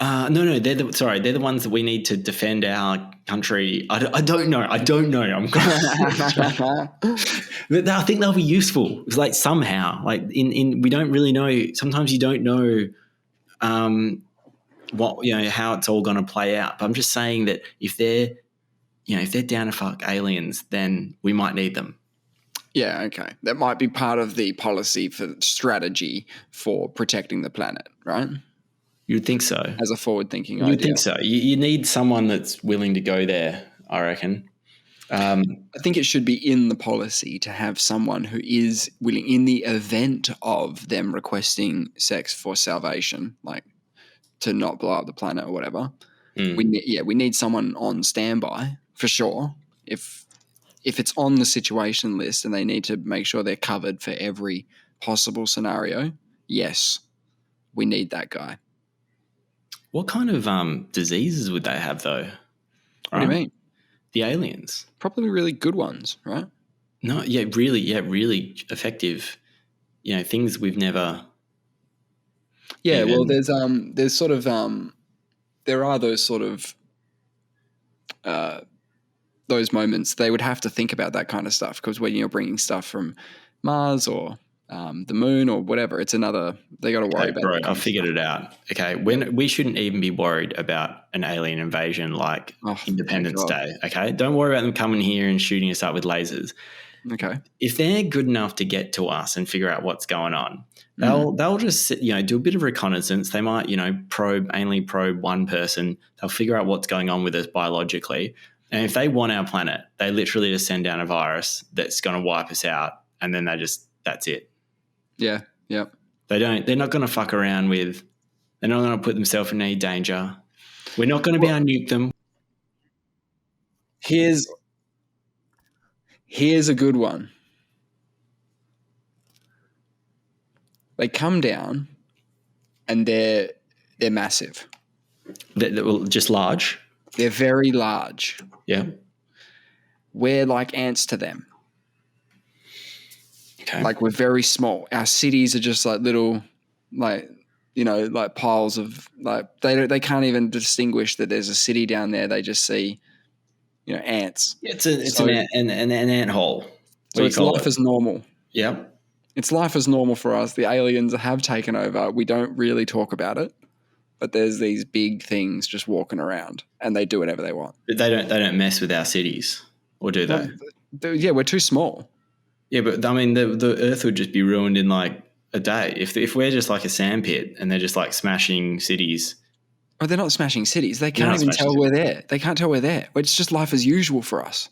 No, they're the ones that we need to defend our country. I don't know. But I think they'll be useful. It's somehow, we don't really know. Sometimes you don't know what, how it's all going to play out. But I'm just saying that if they're down to fuck aliens, then we might need them. Yeah, okay. That might be part of the policy for strategy for protecting the planet, right? You'd think so. As a forward-thinking idea. You'd think so. You need someone that's willing to go there, I reckon. I think it should be in the policy to have someone who is willing, in the event of them requesting sex for salvation, like to not blow up the planet or whatever. We need someone on standby for sure. If it's on the situation list and they need to make sure they're covered for every possible scenario, yes, we need that guy. What kind of diseases would they have, though? What do you mean? The aliens. Probably really good ones, right? No, really effective. Things we've never. Yeah, well, there's sort of there are those sort of those moments. They would have to think about that kind of stuff because when you're bringing stuff from Mars or the moon or whatever, it's another. They got to worry about. Bro, I figured it out. Okay, when we shouldn't even be worried about an alien invasion like Independence Day. Okay, don't worry about them coming here and shooting us up with lasers. Okay, if they're good enough to get to us and figure out what's going on, they'll just do a bit of reconnaissance. They might anally probe one person. They'll figure out what's going on with us biologically, and if they want our planet, they literally just send down a virus that's going to wipe us out, and then that's it. Yeah. Yep. They're not going to fuck around with. They're not going to put themselves in any danger. We're not going to be able to nuke them. Here's a good one. They come down, and they're massive. They're just large. They're very large. Yeah. We're like ants to them. Okay. Like we're very small. Our cities are just like little, like piles of like they can't even distinguish that there's a city down there. They just see, ants. It's an ant hole. So it's life as normal. Yep. It's life as normal for us. The aliens have taken over. We don't really talk about it, but there's these big things just walking around, and they do whatever they want. But they don't mess with our cities, or do they? Yeah, we're too small. Yeah, but I mean, the Earth would just be ruined in like a day if we're just like a sandpit and they're just like smashing cities. Oh, they're not smashing cities. They can't even tell we're there. They can't tell we're there. It's just life as usual for us.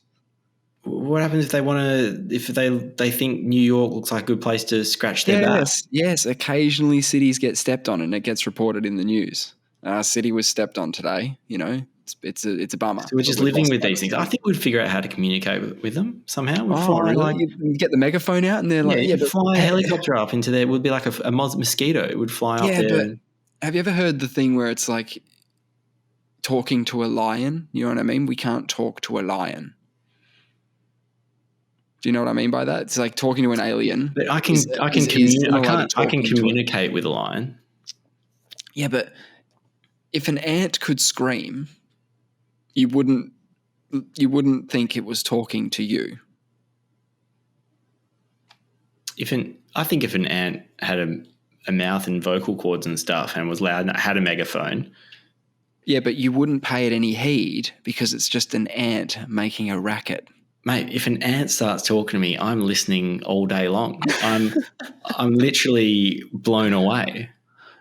What happens if they want to? If they think New York looks like a good place to scratch their back? Yes. Occasionally, cities get stepped on, and it gets reported in the news. Our city was stepped on today. It's a bummer. So we're just living with these things. I think we'd figure out how to communicate with them somehow. We'd fly, really? You get the megaphone out, and they're fly a helicopter up into there. It would be like a mosquito. It would fly up there. But have you ever heard the thing where it's like talking to a lion? You know what I mean? We can't talk to a lion. Do you know what I mean by that? It's like talking to an alien. But I can communicate with a lion. Yeah, but if an ant could scream, you wouldn't think it was talking to you. I think if an ant had a mouth and vocal cords and stuff and was loud and had a megaphone. Yeah, but you wouldn't pay it any heed because it's just an ant making a racket. Mate, if an ant starts talking to me, I'm listening all day long. I'm literally blown away.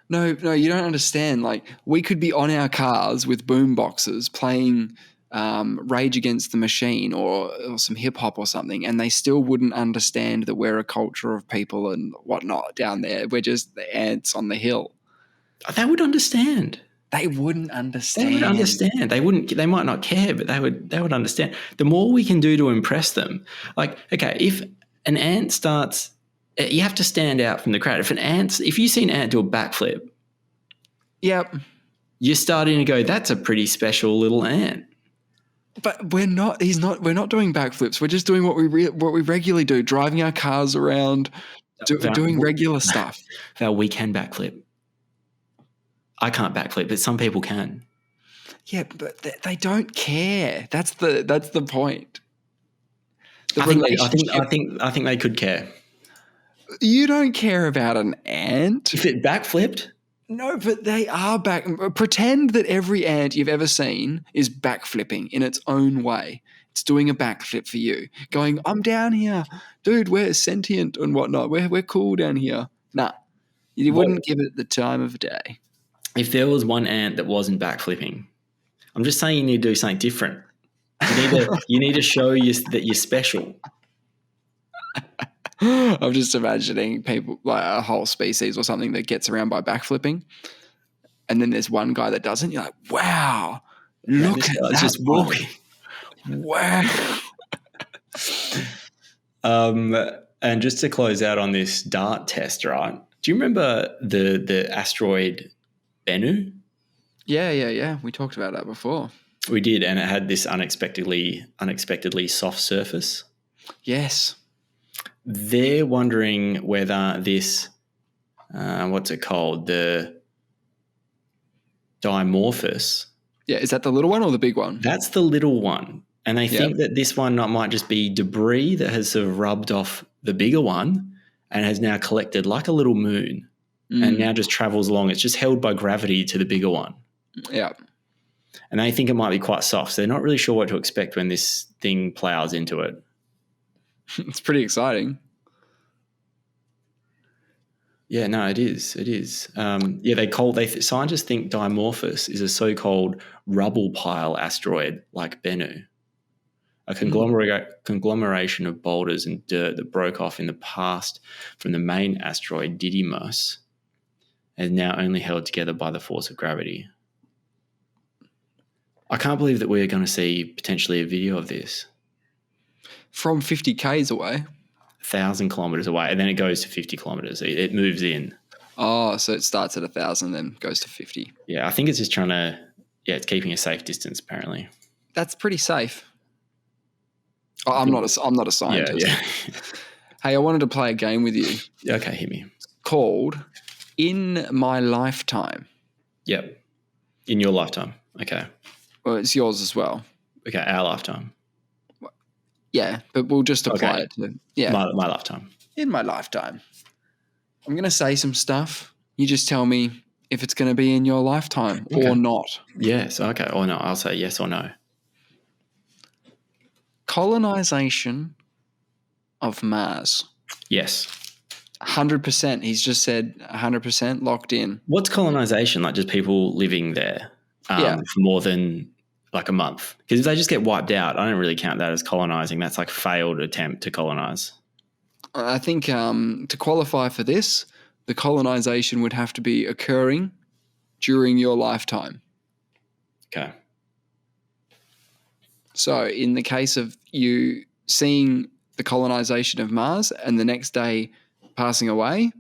No, you don't understand. Like, we could be on our cars with boom boxes playing Rage Against the Machine or some hip hop or something, and they still wouldn't understand that we're a culture of people and whatnot down there. We're just the ants on the hill. They would understand. They wouldn't understand. They would understand. They wouldn't. They might not care, but they would understand. The more we can do to impress them, like, okay, if an ant starts, you have to stand out from the crowd. If you see an ant do a backflip, yep, you're starting to go, that's a pretty special little ant. But we're not. We're not doing backflips. We're just doing what we regularly do, driving our cars around, doing regular stuff. Val, we can backflip. I can't backflip, but some people can. Yeah, but they don't care. That's the point. I think they could care. You don't care about an ant. If it backflipped, No, but they are back. Pretend that every ant you've ever seen is backflipping in its own way. It's doing a backflip for you, going, "I'm down here, dude. We're sentient and whatnot. We're cool down here." Nah, you What wouldn't give it the time of day. if there was one ant that wasn't backflipping? I'm just saying you need to do something different. You need to show that you're special. I'm just imagining people like a whole species or something that gets around by backflipping, and then there's one guy that doesn't. You're like, "Wow, look This at guy's that just one. walking. Wow." And just to close out on this dart test, right? Do you remember the asteroid Bennu? Yeah. We talked about that before. We did, and it had this unexpectedly soft surface. Yes. They're wondering whether this, what's it called, the Dimorphos. Yeah, is that the little one or the big one? That's the little one. And they think that this one might just be debris that has sort of rubbed off the bigger one and has now collected like a little moon and now just travels along. It's just held by gravity to the bigger one. Yeah. And they think it might be quite soft. So they're not really sure what to expect when this thing plows into it. It's pretty exciting. Yeah, no, it is. It is. Scientists think Dimorphos is a so-called rubble pile asteroid like Bennu, a conglomeration of boulders and dirt that broke off in the past from the main asteroid Didymos and now only held together by the force of gravity. I can't believe that we're going to see potentially a video of this. From 50 Ks away. 1,000 kilometers away, and then it goes to 50 kilometers. It moves in. Oh, so it starts at 1,000, then goes to 50. Yeah, I think it's just trying to, it's keeping a safe distance apparently. That's pretty safe. Oh, I'm not a scientist. Yeah. Hey, I wanted to play a game with you. Okay, hit me. It's called In My Lifetime. Yep. In your lifetime. Okay. Well, it's yours as well. Okay, our lifetime. Yeah, but we'll just apply it to my lifetime. In my lifetime. I'm going to say some stuff. You just tell me if it's going to be in your lifetime or not. Yes, okay. Or no, I'll say yes or no. Colonization of Mars. Yes. 100%. He's just said 100% locked in. What's colonization? Like just people living there for more than like a month? Because if they just get wiped out, I don't really count that as colonizing. That's like failed attempt to colonize. I think to qualify for this, the colonization would have to be occurring during your lifetime. Okay. So in the case of you seeing the colonization of Mars and the next day passing away,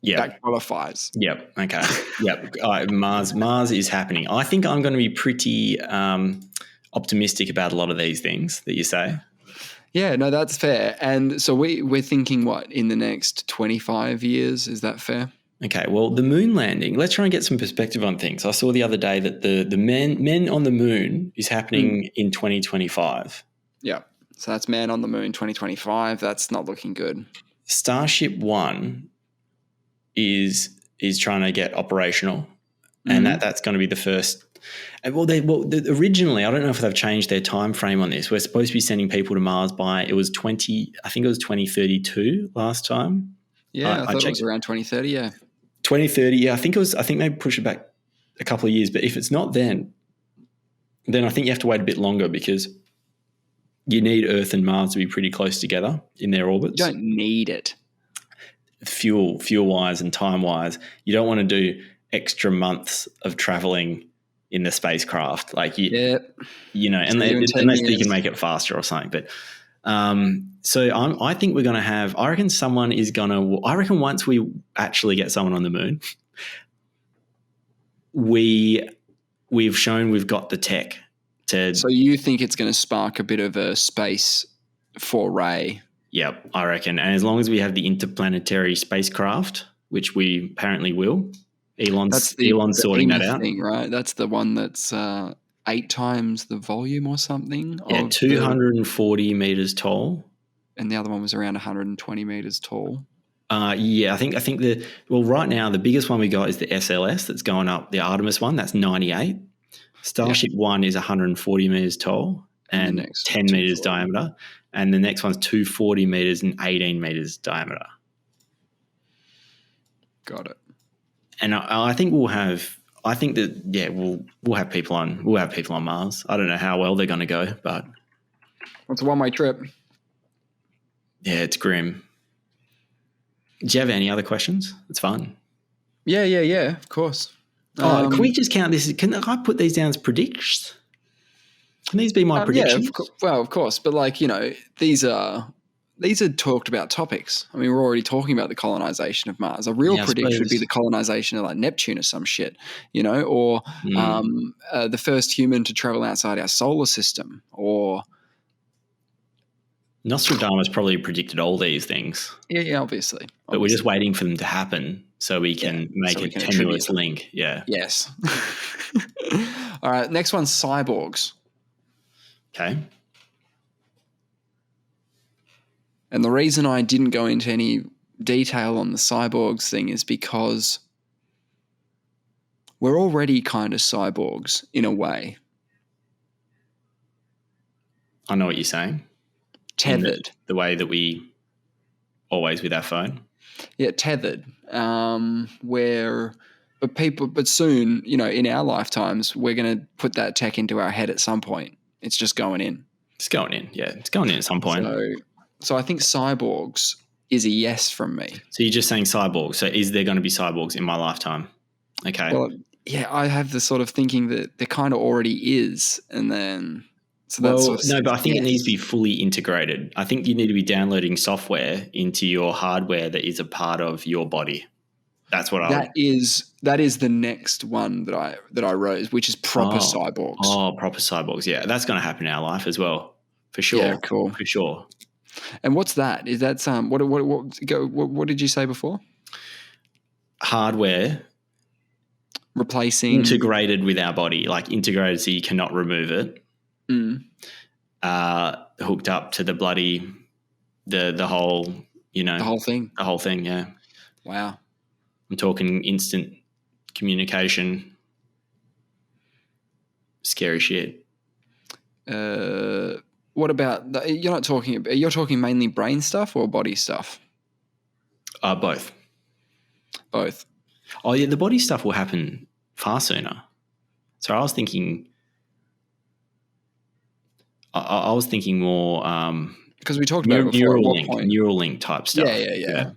that qualifies. Yep. Okay. Yep. Mars is happening. I think I'm going to be pretty optimistic about a lot of these things that you say. Yeah, no, that's fair. And so we're thinking what, in the next 25 years? Is that fair? Okay, well, the moon landing, let's try and get some perspective on things. I saw the other day that the men on the moon is happening in 2025. Yeah, so that's Man on the Moon 2025. That's not looking good. Starship 1 is trying to get operational, and that's going to be the first. Originally, I don't know if they've changed their time frame on this. We're supposed to be sending people to Mars by I think it was 2032 last time. Yeah, I thought it was around 2030. Yeah, 2030. Yeah, I think they push it back a couple of years. But if it's not then I think you have to wait a bit longer because you need Earth and Mars to be pretty close together in their orbits. You don't need it. Fuel wise and time wise, you don't want to do extra months of traveling in the spacecraft, like unless you can make it faster or something. But I think we're going to have. I reckon someone is going to. I reckon once we actually get someone on the moon, we've shown we've got the tech to. So you think it's going to spark a bit of a space foray? Yep, I reckon. And as long as we have the interplanetary spacecraft, which we apparently will. Elon's sorting that out. Thing, right? That's the one that's 8 times the volume or something. Yeah, 240 meters tall. And the other one was around 120 meters tall. Yeah, I think right now the biggest one we got is the SLS that's going up, the Artemis one, that's 98. Starship 1 is 140 meters tall and the next 10 meters diameter, and the next one's 240 meters and 18 meters diameter. Got it. And I think we'll have people on Mars. I don't know how well they're going to go, but It's a one-way trip. yeah, it's grim. Do you have any other questions? It's fun. Yeah, of course. Can we just count this? Can I put these down as predictions? Can these be my predictions? Yeah, of course. But these are talked about topics. I mean, we're already talking about the colonization of Mars. A real prediction would be the colonization of Neptune or some shit, or the first human to travel outside our solar system, or Nostradamus probably predicted all these things. Yeah, obviously. But we're just waiting for them to happen so we can make a tenuous link. Yeah. Yes. All right. Next one's cyborgs. Okay. And the reason I didn't go into any detail on the cyborgs thing is because we're already kind of cyborgs in a way. I know what you're saying. Tethered. The way that we always with our phone. Yeah, tethered. But soon, in our lifetimes, we're going to put that tech into our head at some point. It's just going in. It's going in. Yeah, it's going in at some point. So I think cyborgs is a yes from me. So you're just saying cyborgs. So is there going to be cyborgs in my lifetime? Okay. Well, yeah, I have the sort of thinking that there kind of already is, and then. But I think it needs to be fully integrated. I think you need to be downloading software into your hardware that is a part of your body. That's what that is the next one that I wrote, which is proper cyborgs. Oh, proper cyborgs. Yeah, that's going to happen in our life as well, for sure. Yeah, cool, for sure. And what's that? Is that what did you say before? Hardware replacing integrated with our body, like integrated so you cannot remove it. Hooked up to the bloody the whole the whole thing. Yeah. Wow. I'm talking instant communication. Scary shit. What about you're talking mainly brain stuff or body stuff? Both. Oh yeah, the body stuff will happen far sooner. So I was thinking more because we talked about it before. Neuralink type stuff.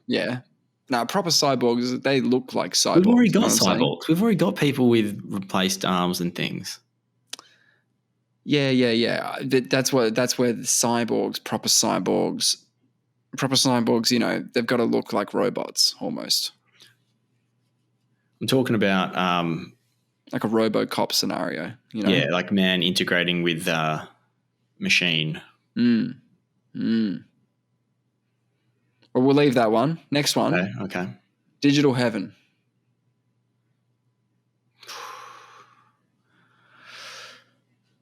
Yeah. No, proper cyborgs, they look like cyborgs. We've already got cyborgs. We've already got people with replaced arms and things. Yeah. That's where the proper cyborgs, they've got to look like robots almost. I'm talking about like a RoboCop scenario, Yeah, like man integrating with machine. Well, we'll leave that one. Next one. Okay. Digital heaven.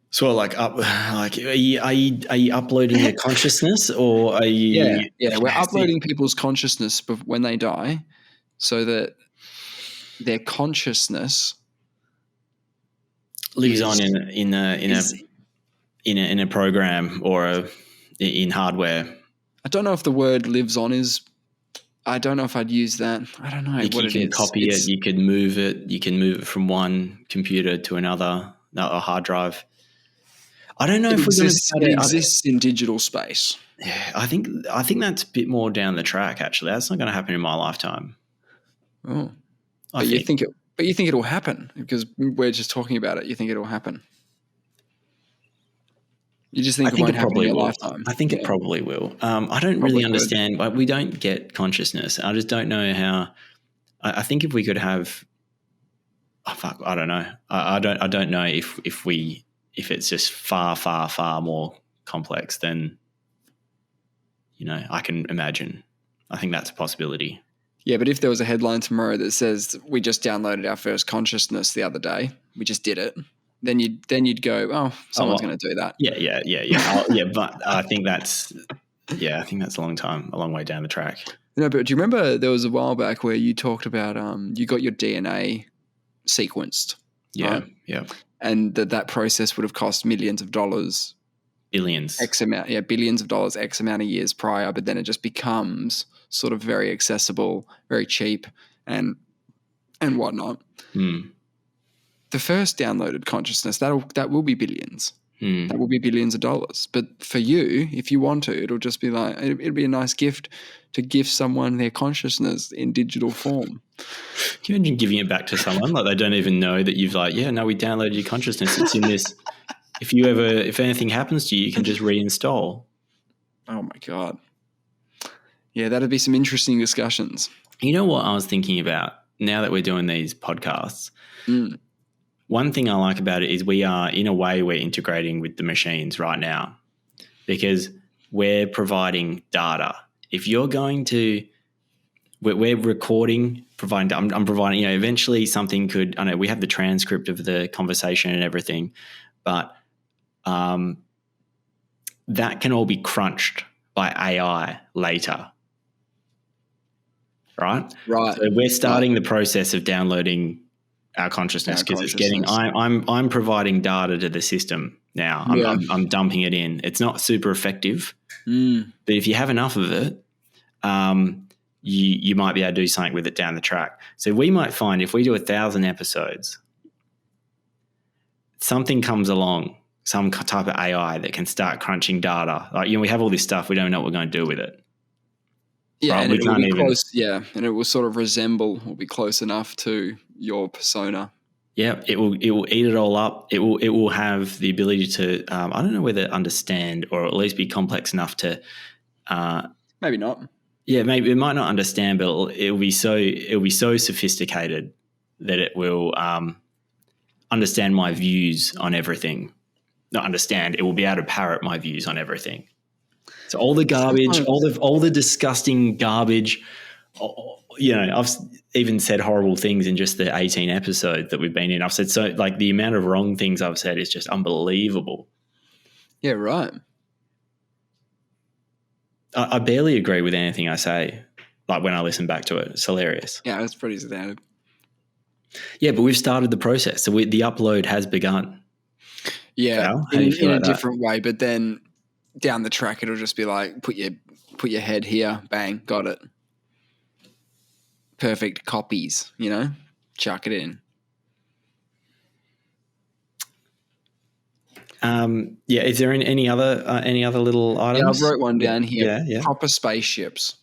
So, are you uploading your consciousness, or are you? Yeah. We're uploading people's consciousness when they die, so that their consciousness lives on in a program or in hardware. I don't know if the word lives on is. I don't know if I'd use that. I don't know what it is. You can copy it. You can move it. You can move it from one computer to another, a hard drive. I don't know if we're going to. It exists in digital space. Yeah, I think that's a bit more down the track. Actually, that's not going to happen in my lifetime. Oh, you think it'll happen because we're just talking about it. You think it'll happen? You just think it won't happen in your lifetime? I think it probably will. I don't really understand. We don't get consciousness. I just don't know how. I think if we could have, I don't know. I don't know if it's just far, far, far more complex than I can imagine. I think that's a possibility. Yeah, but if there was a headline tomorrow that says we just downloaded our first consciousness the other day, we just did it. Then you'd go, someone's going to do that. Yeah. But I think that's a long way down the track. No, but do you remember there was a while back where you talked about you got your DNA sequenced, Yeah, right? yeah. And that process would have cost millions of dollars, Billions. billions of dollars, X amount of years prior, but then it just becomes sort of very accessible, very cheap, and whatnot. The first downloaded consciousness, that will be billions. That will be billions of dollars. But for you, if you want to, it'll just be like, it'll be a nice gift to gift someone their consciousness in digital form. Can you imagine giving it back to someone? Like they don't even know that you've like, yeah, no, we downloaded your consciousness. It's in this. If anything happens to you, you can just reinstall. Oh my God. Yeah, that'd be some interesting discussions. You know what I was thinking about now that we're doing these podcasts? One thing I like about it is we're integrating with the machines right now because we're providing data. If you're going to, we're recording, providing, I'm providing, eventually something could, I know we have the transcript of the conversation and everything, but that can all be crunched by AI later. Right. Right. So we're starting the process of downloading our consciousness because it's getting. I'm providing data to the system now. I'm dumping it in. It's not super effective, but if you have enough of it, you might be able to do something with it down the track. So we might find if we do 1,000 episodes, something comes along, some type of AI that can start crunching data. Like we have all this stuff, we don't know what we're going to do with it. Yeah, right? and it will be close. Yeah, and it will sort of resemble, will be close enough to your persona. Yeah, it will eat it all up. It will have the ability to I don't know whether understand or at least be complex enough to maybe not. Yeah, maybe it might not understand, but it will be so sophisticated that it will understand my views on everything. Not understand, it will be able to parrot my views on everything. So all the garbage, all the disgusting garbage, I've even said horrible things in just the 18 episodes that we've been in. I've said so, like the amount of wrong things I've said is just unbelievable. Yeah, right. I barely agree with anything I say, like when I listen back to it. It's hilarious. Yeah, that's pretty standard. Yeah, but we've started the process. So the upload has begun. Yeah, Val, how do you feel in a about that? different way, but then down the track it'll just be like put your head here, bang, got it. Perfect copies, chuck it in. Is there any other little items? Yeah, I wrote one down here. Yeah. Proper spaceships.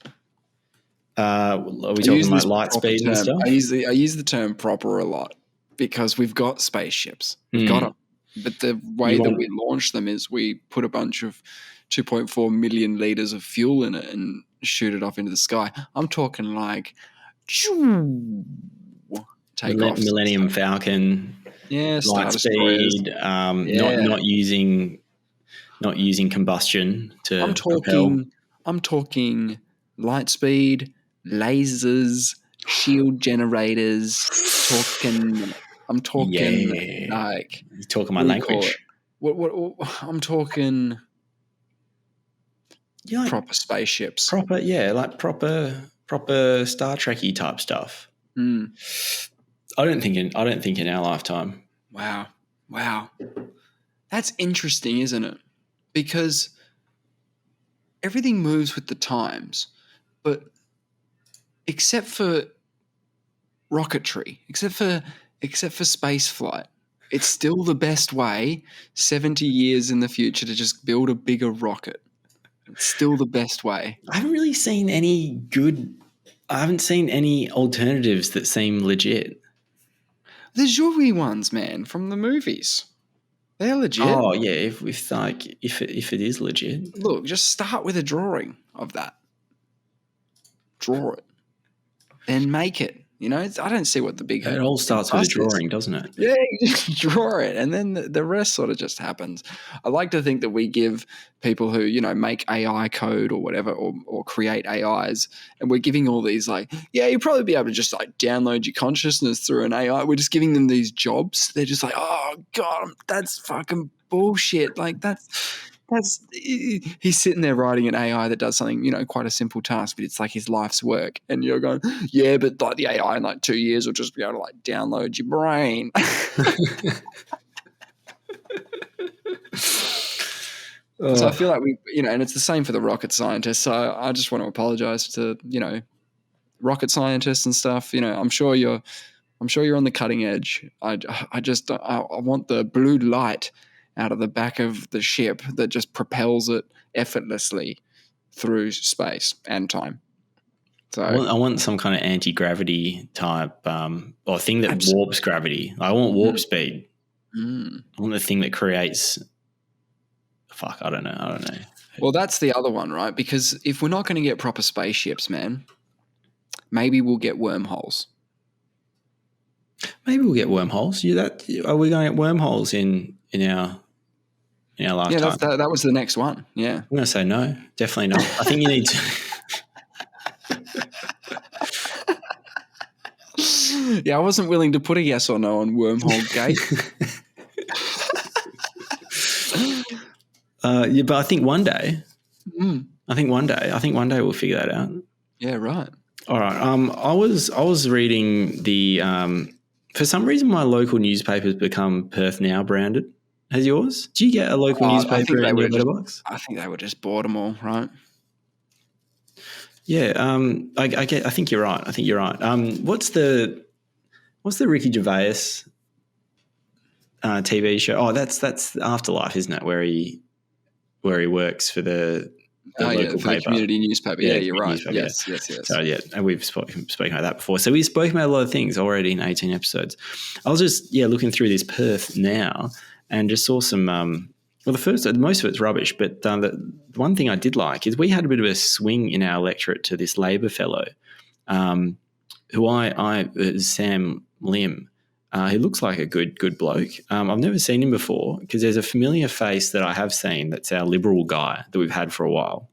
Are we talking like light speed and stuff? I use the term proper a lot because we've got spaceships. We've got them. But the way that we launch them is we put a bunch of 2.4 million liters of fuel in it and shoot it off into the sky. I'm talking like take off. Millennium Falcon. Yeah, light speed. Not using combustion to propel. I'm talking light speed, lasers, shield generators. I'm talking like you're talking my language. What I'm talking proper spaceships. Like proper Star Trek-y type stuff. I don't think in our lifetime. Wow. That's interesting, isn't it? Because everything moves with the times, but except for rocketry, except for space flight, it's still the best way 70 years in the future to just build a bigger rocket. It's still the best way. I haven't really seen any alternatives that seem legit. The Jury ones, man, from the movies. They're legit. Oh yeah, if it is legit. Look, just start with a drawing of that. Draw it. Then make it. I don't see what the big... It all starts with a drawing, doesn't it? Yeah, you just draw it, and then the rest sort of just happens. I like to think that we give people who, make AI code or whatever, or create AIs, and we're giving all these you'll probably be able to just download your consciousness through an AI. We're just giving them these jobs. They're just like, oh God, that's fucking bullshit. he's sitting there writing an AI that does something, quite a simple task, but it's like his life's work. And you're going, yeah, but like the AI in like 2 years will just be able to like download your brain. So I feel like and it's the same for the rocket scientists. So I just want to apologize to, rocket scientists and stuff. I'm sure you're on the cutting edge. I want the blue light out of the back of the ship that just propels it effortlessly through space and time. So I want some kind of anti-gravity type or thing that warps gravity. I want warp speed. I want the thing that creates. Fuck, I don't know. Well, that's the other one, right? Because if we're not going to get proper spaceships, man, maybe we'll get wormholes. Maybe we'll get wormholes. Are we going to get wormholes in our lifetime? Yeah, that was the next one. Yeah, I'm going to say no. Definitely not. I think you need to. Yeah, I wasn't willing to put a yes or no on wormhole gate. Yeah, but I think one day. I think one day we'll figure that out. Yeah, right. All right. I was reading the. For some reason, my local newspaper's become Perth Now branded. Has yours? Do you get a local newspaper in your letterbox? I think they were just bought them all, right? Yeah. I think you're right. What's the Ricky Gervais TV show? Oh, that's Afterlife, isn't it? Where he works for the local for the community newspaper. Yeah, you're right. Yes. So, yeah, and we've spoken about that before. So we've spoken about a lot of things already in 18 episodes. I was just, looking through this Perth Now and just saw some most of it's rubbish, but the one thing I did like is we had a bit of a swing in our electorate to this Labor fellow who Sam Lim. He looks like a good bloke. I've never seen him before because there's a familiar face that I have seen that's our Liberal guy that we've had for a while.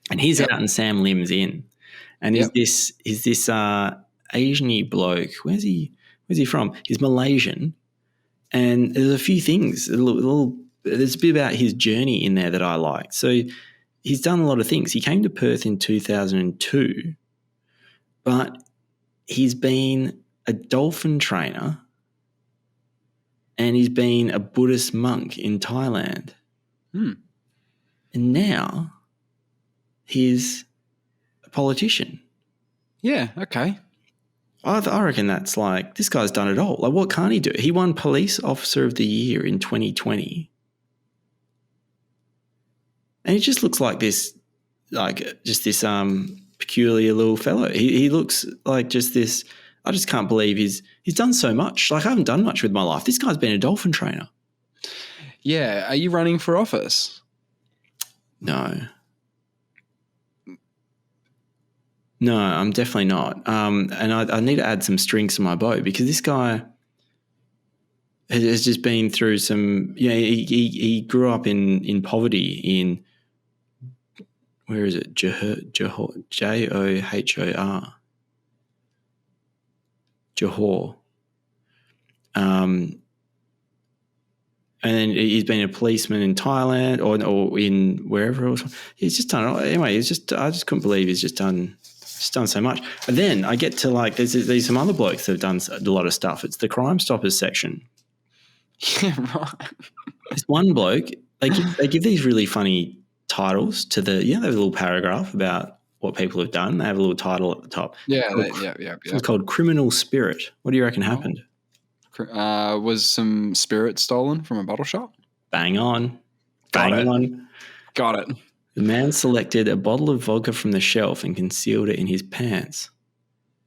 And he's out and Sam Lim's in. And is this Asian-y bloke, where's he from? He's Malaysian. And there's a few things, there's a bit about his journey in there that I like. So he's done a lot of things. He came to Perth in 2002, but he's been a dolphin trainer and he's been a Buddhist monk in Thailand. And now he's a politician. Yeah, okay. I reckon that's like, this guy's done it all. Like, what can't he do? He won Police Officer of the Year in 2020. And he just looks like this, peculiar little fellow. He looks like just this, I just can't believe he's done so much. Like, I haven't done much with my life. This guy's been a dolphin trainer. Yeah. Are you running for office? No, I'm definitely not. And I need to add some strings to my bow because this guy has just been through some. He grew up in poverty in, where is it? Johor. Johor. And then he's been a policeman in Thailand or in wherever else. He's just done. Anyway, I just couldn't believe he's just done so much. And then I get to there's some other blokes that have done a lot of stuff. It's the Crime Stoppers section. Yeah, right. This one bloke, they give these really funny titles to the, they have a little paragraph about what people have done. They have a little title at the top. Yeah. It's called Criminal Spirit. What do you reckon happened? Was some spirit stolen from a bottle shop? Bang on. Got it. The man selected a bottle of vodka from the shelf and concealed it in his pants.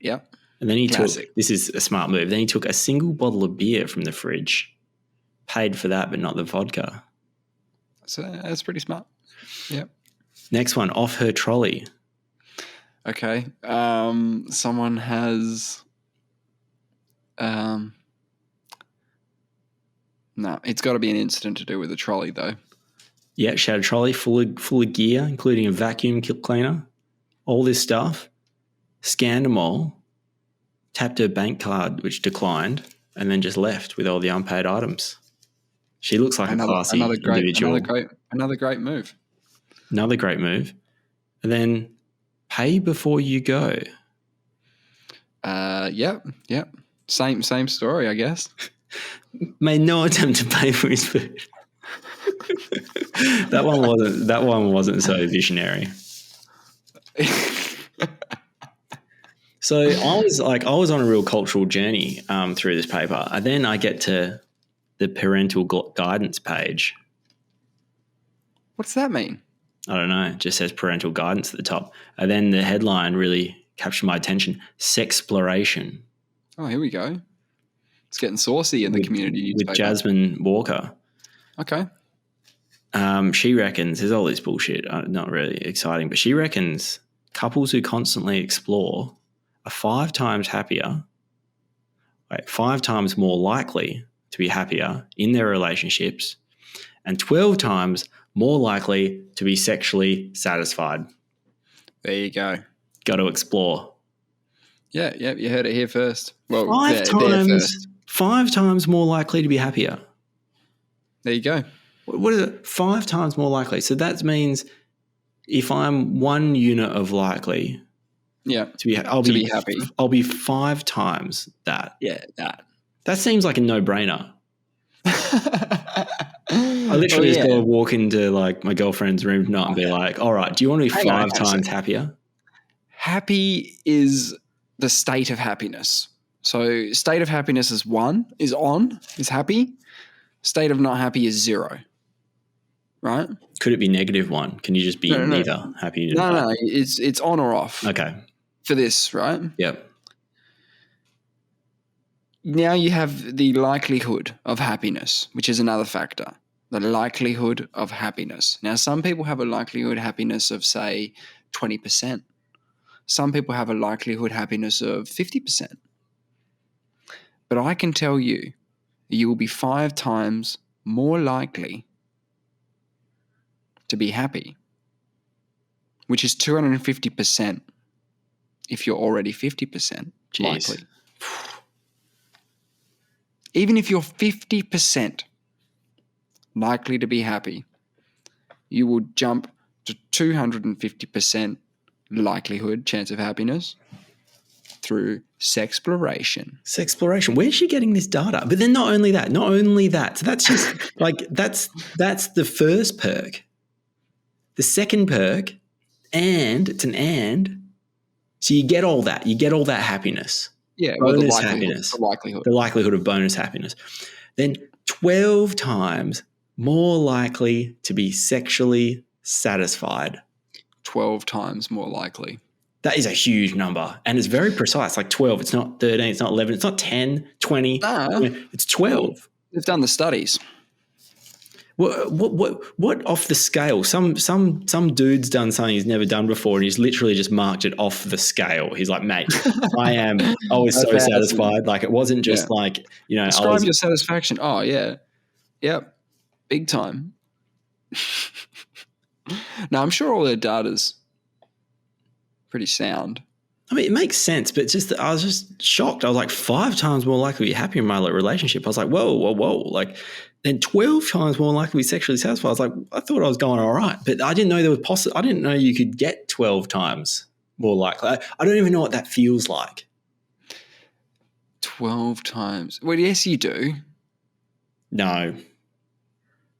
Yep. And then he took, this is a smart move, then he took a single bottle of beer from the fridge, paid for that but not the vodka. So that's pretty smart. Yep. Next one, off her trolley. Okay. Someone has... No, it's got to be an incident to do with a trolley, though. Yeah, she had a trolley full of gear, including a vacuum cleaner, all this stuff. Scanned them all, tapped her bank card, which declined, and then just left with all the unpaid items. She looks like a classy individual. Another great move. Another great move. And then pay before you go. Yep. Same story, I guess. Made no attempt to pay for his food. That one wasn't so visionary. So I was on a real cultural journey through this paper, and then I get to the parental guidance page. What does that mean? I don't know. It just says parental guidance at the top, and then the headline really captured my attention: Sexploration. Oh, here we go. It's getting saucy in the community newspaper. With Jasmine Walker. Okay. She reckons there's all this bullshit. Not really exciting, but she reckons couples who constantly explore are 5 times happier, 5 times more likely to be happier in their relationships, and 12 times more likely to be sexually satisfied. There you go. Got to explore. Yeah, you heard it here first. Well, 5 times more likely to be happier. There you go. What is it? 5 times more likely. So that means if I'm 1 unit of likely, I'll be happy. I'll be 5 times that. Yeah, that seems like a no-brainer. I literally just go walk into like my girlfriend's room tonight and be like, "All right, do you want to be 5 times happier?" Happy is the state of happiness. So state of happiness is 1, is happy. State of not happy is 0. Right? Could it be -1? Can you just be neither happy? No. It's on or off. Okay. For this, right? Yep. Now you have the likelihood of happiness, which is another factor. The likelihood of happiness. Now, some people have a likelihood happiness of, say, 20%. Some people have a likelihood happiness of 50%. But I can tell you will be 5 times more likely to be happy, which is 250% if you're already 50% likely. Even if you're 50% likely to be happy, you will jump to 250% likelihood, chance of happiness through sexploration. Sexploration. Where's she getting this data? But then not only that. So that's just like that's the first perk. The second perk, it's an and. So you get all that. You get all that happiness. Yeah, bonus happiness. The likelihood of bonus happiness. Then 12 times more likely to be sexually satisfied. 12 times more likely. That is a huge number. And it's very precise, like 12. It's not 13, it's not 11, it's not 10, 20. It's 12. They've done the studies. What off the scale? Some dude's done something he's never done before, and he's literally just marked it off the scale. He's like, mate, I was so satisfied. Like it wasn't just like, describe your satisfaction. Oh yeah, yep, big time. No, I'm sure all their data's pretty sound. I mean, it makes sense, but I was just shocked. I was like 5 times more likely to be happy in my relationship. I was like, whoa. Like, then 12 times more likely to be sexually satisfied. I was like, I thought I was going all right, but I didn't know there was I didn't know you could get 12 times more likely. I don't even know what that feels like. 12 times. Well, yes, you do. No.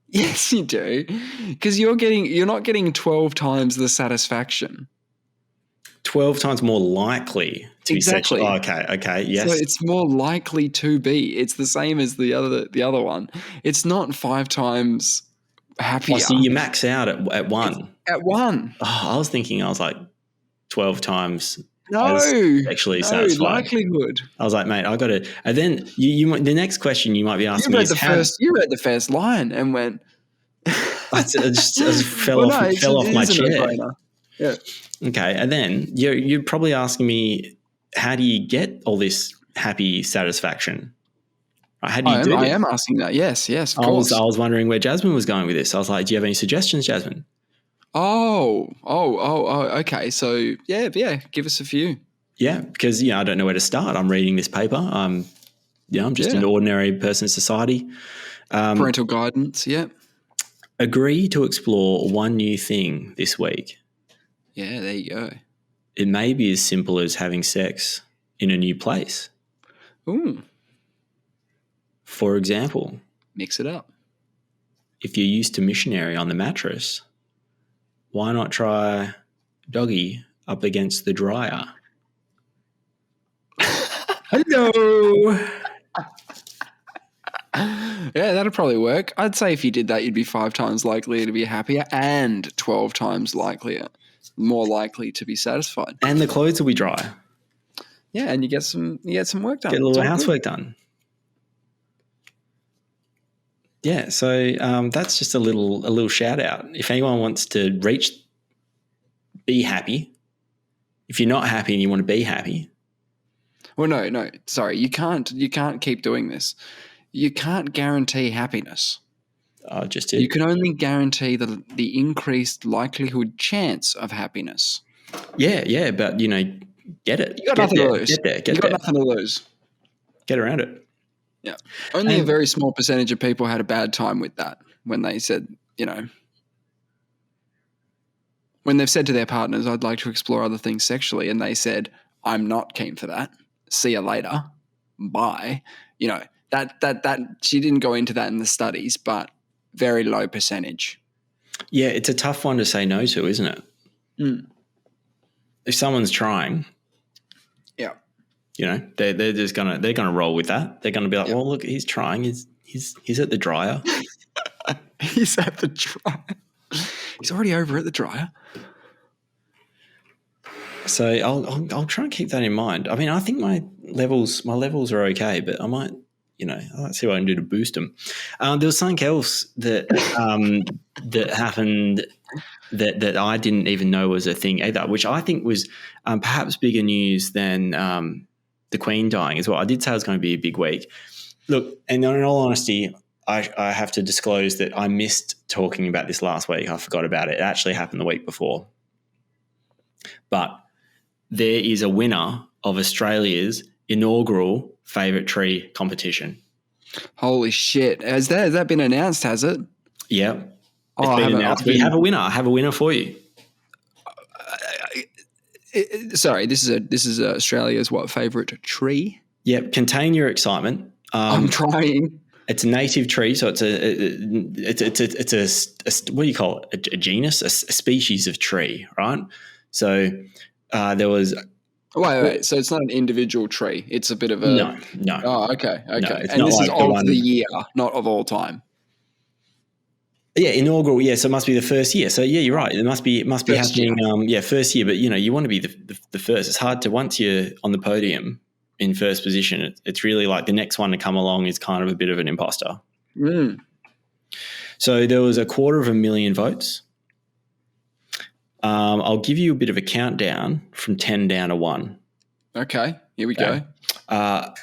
Yes, you do. Because you're not getting 12 times the satisfaction. 12 times more likely to be sexually. Oh, okay, yes. So it's more likely to be. It's the same as the other one. It's not 5 times happier. Oh, so you max out at 1. At 1. Oh, I was thinking, 12 times. No, sexually satisfied. Likelihood. I was like, mate, I got to. And then the next question you might be asking me is you read the first line and went. I just fell off my chair. Yeah. Okay, and then you're probably asking me, how do you get all this happy satisfaction? How do you do it? I am asking that. Yes, of course. I was wondering where Jasmine was going with this. I was like, do you have any suggestions, Jasmine? Oh, okay. So yeah, give us a few. Yeah, because I don't know where to start. I'm reading this paper. I'm just an ordinary person in society. Parental guidance, yeah. Agree to explore one new thing this week. Yeah, there you go. It may be as simple as having sex in a new place. Ooh. For example, Mix it up. if you're used to missionary on the mattress, why not try doggy up against the dryer? Hello. Yeah, that'd probably work. I'd say if you did that, you'd be 5 times likelier to be happier and 12 times more likely to be satisfied. And the clothes will be dry. Yeah, and you get some work done. Get a little housework done. Yeah, so that's just a little shout out. If anyone wants to be happy, if you're not happy and you want to be happy. Well, no, sorry, you can't keep doing this. You can't guarantee happiness. You can only guarantee the increased likelihood chance of happiness. Yeah, but get it. You got nothing to lose. You got nothing to lose. Get around it. Yeah. Only a very small percentage of people had a bad time with that when they said, when they've said to their partners, I'd like to explore other things sexually, and they said, I'm not keen for that. See you later. Bye. That she didn't go into that in the studies, but very low percentage. Yeah, it's a tough one to say no to, isn't it? Mm. If someone's trying, yeah, they're just gonna roll with that. They're gonna be like, well, look, he's trying. He's at the dryer. He's at the dryer. He's already over at the dryer. So I'll try and keep that in mind. I mean, I think my levels are okay, but I might, let's see what I can do to boost them. There was something else that that happened that I didn't even know was a thing either, which I think was perhaps bigger news than the Queen dying as well. I did say it was going to be a big week. Look, and in all honesty, I have to disclose that I missed talking about this last week. I forgot about it. It actually happened the week before. But there is a winner of Australia's inaugural favourite tree competition. Holy shit. Has that been announced, has it? Yeah. It's been announced. We have a winner. I have a winner for you. Sorry, this is Australia's favourite tree? Yep. Contain your excitement. I'm trying. It's a native tree, so it's a what do you call it? A genus, a species of tree, right? So there was. Wait. So it's not an individual tree. It's a bit of a no. Oh, okay. No, and this is of the year, not of all time. Yeah, inaugural. Yeah, so it must be the first year. So yeah, you're right. It must be first happening. First year. But you want to be the first. It's hard to once you're on the podium in first position. It's really like the next one to come along is kind of a bit of an imposter. Mm. So there was 250,000 votes. I'll give you a bit of a countdown from 10 down to 1. Okay, here we go. At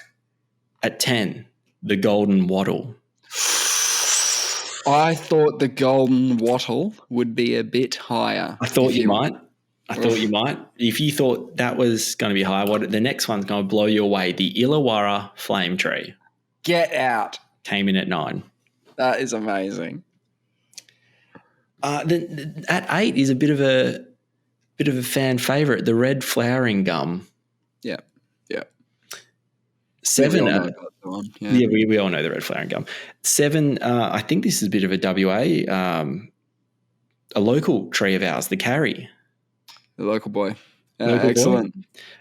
10, the golden wattle. I thought the golden wattle would be a bit higher. I thought you might. If you thought that was going to be high, the next one's going to blow you away. The Illawarra flame tree. Get out. Came in at 9. That is amazing. At 8 is a bit of a fan favourite, the red flowering gum. Yeah. 7. We all know the red flowering gum. 7. I think this is a bit of a WA, a local tree of ours, the carry. The local boy. Excellent.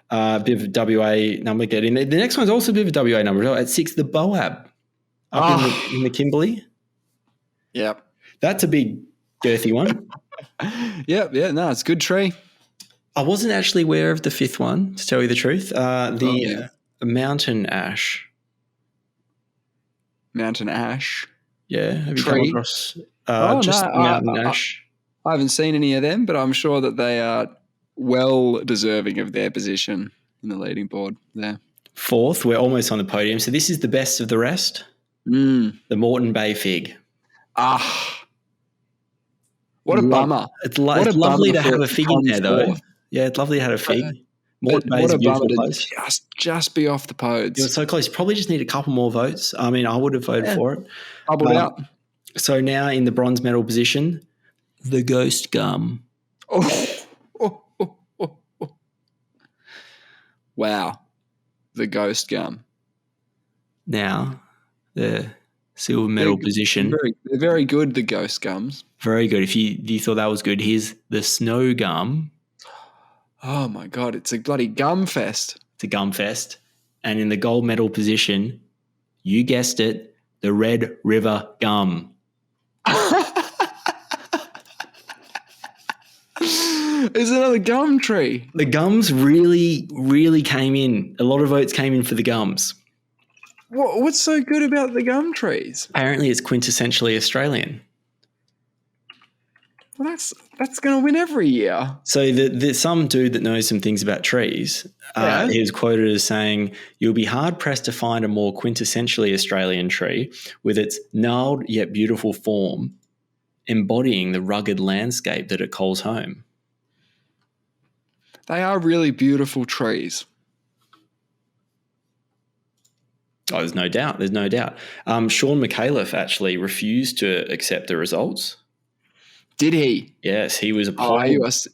A bit of a WA number getting there. The next one's also a bit of a WA number. At 6, the Boab in the Kimberley. Yep. That's a big girthy one. Yeah. No, it's a good tree. I wasn't actually aware of the 5th one, to tell you the truth. Mountain ash. Mountain ash. Yeah. Have you tree? come across mountain ash? I haven't seen any of them, but I'm sure that they are well deserving of their position in the leading board there. 4th, we're almost on the podium. So this is the best of the rest. The Moreton Bay fig. What a bummer. It's lovely to have a fig in there, though. Yeah, it's lovely to have a fig. Moreton Bay What is a a bummer beautiful to place. just be off the It was pods. so close. You probably just need a couple more votes. I mean, I would have voted for it. Bubbled out. So now in the bronze medal position, the ghost gum. Oh. Wow. The ghost gum. Now the silver medal position. They're very good, the ghost gums. Very good. If you thought that was good, here's the snow gum. Oh my God, it's a bloody gum fest. It's a gum fest. And in the gold medal position, you guessed it, the Red River gum. It's another gum tree. The gums really, really came in. A lot of votes came in for the gums. What's so good about the gum trees? Apparently it's quintessentially Australian. Well, that's going to win every year. So there's some dude that knows some things about trees. He was quoted as saying, "You'll be hard-pressed to find a more quintessentially Australian tree with its gnarled yet beautiful form, embodying the rugged landscape that it calls home." They are really beautiful trees. Oh, there's no doubt. There's no doubt. Sean McAuliffe actually refused to accept the results. Did he? Yes, he was appalled. He was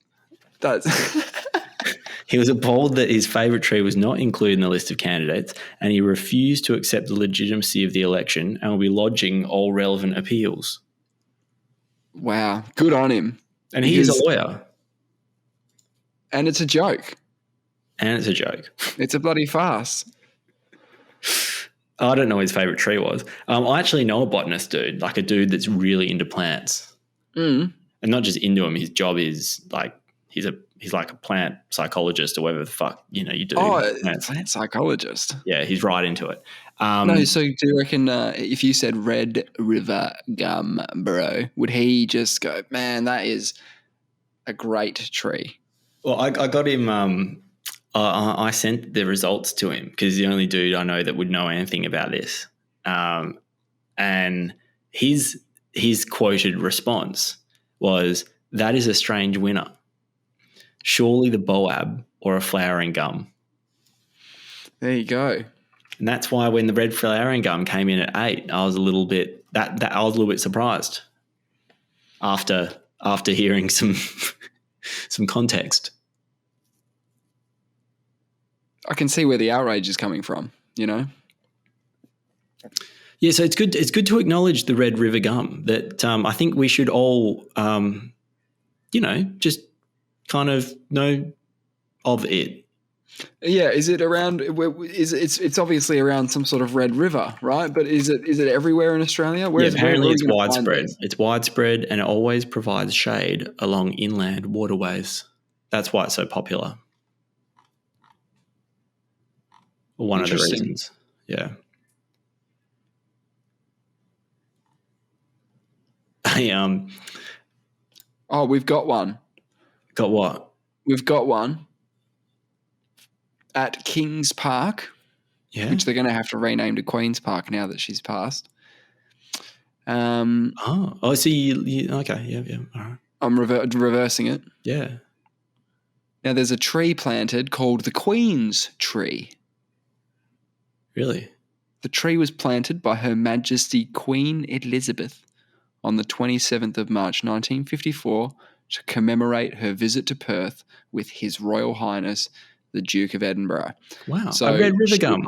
appalled that his favourite tree was not included in the list of candidates, and he refused to accept the legitimacy of the election and will be lodging all relevant appeals. Wow, good on him. And he is a lawyer. And it's a joke. It's a bloody farce. I don't know what his favourite tree was. I actually know a botanist dude, like a dude that's really into plants. Mm. And not just into him, his job is like he's like a plant psychologist or whatever the fuck you do. Oh, plant psychologist. Yeah, he's right into it. No, so do you reckon if you said Red River gum, bro, would he just go, man, that is a great tree? Well, I got him. I sent the results to him because he's the only dude I know that would know anything about this. And his quoted response was, "That is a strange winner. Surely the boab or a flowering gum." There you go. And that's why when the red flowering gum came in at 8, I was a little bit surprised after hearing some some context. I can see where the outrage is coming from, Yeah, so it's good to acknowledge the Red River gum. That I think we should all, just kind of know of it. Yeah, is it around? It's obviously around some sort of red river, right? But is it everywhere in Australia? Apparently it's widespread. It's widespread, and it always provides shade along inland waterways. That's why it's so popular. One of the reasons. Yeah. We've got one. Got what? We've got one at Kings Park, which they're going to have to rename to Queen's Park now that she's passed. So you okay? Yeah. All right. I'm reversing it. Yeah. Now there's a tree planted called the Queen's Tree. Really? The tree was planted by Her Majesty Queen Elizabeth on the 27th of March 1954 to commemorate her visit to Perth with His Royal Highness the Duke of Edinburgh. Wow. So a red river gum.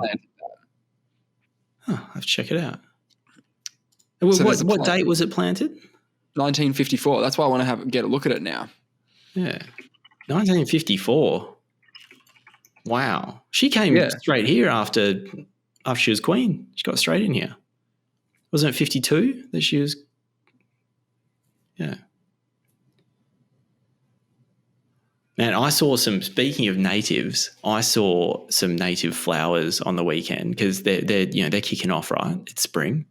I have to check it out. So what date was it planted? 1954. That's why I want to get a look at it now. Yeah. 1954. Wow. She came straight here after she was queen. She got straight in here. Wasn't it 52 that she was? Yeah. Man, speaking of natives, I saw some native flowers on the weekend because they're kicking off, right? It's spring.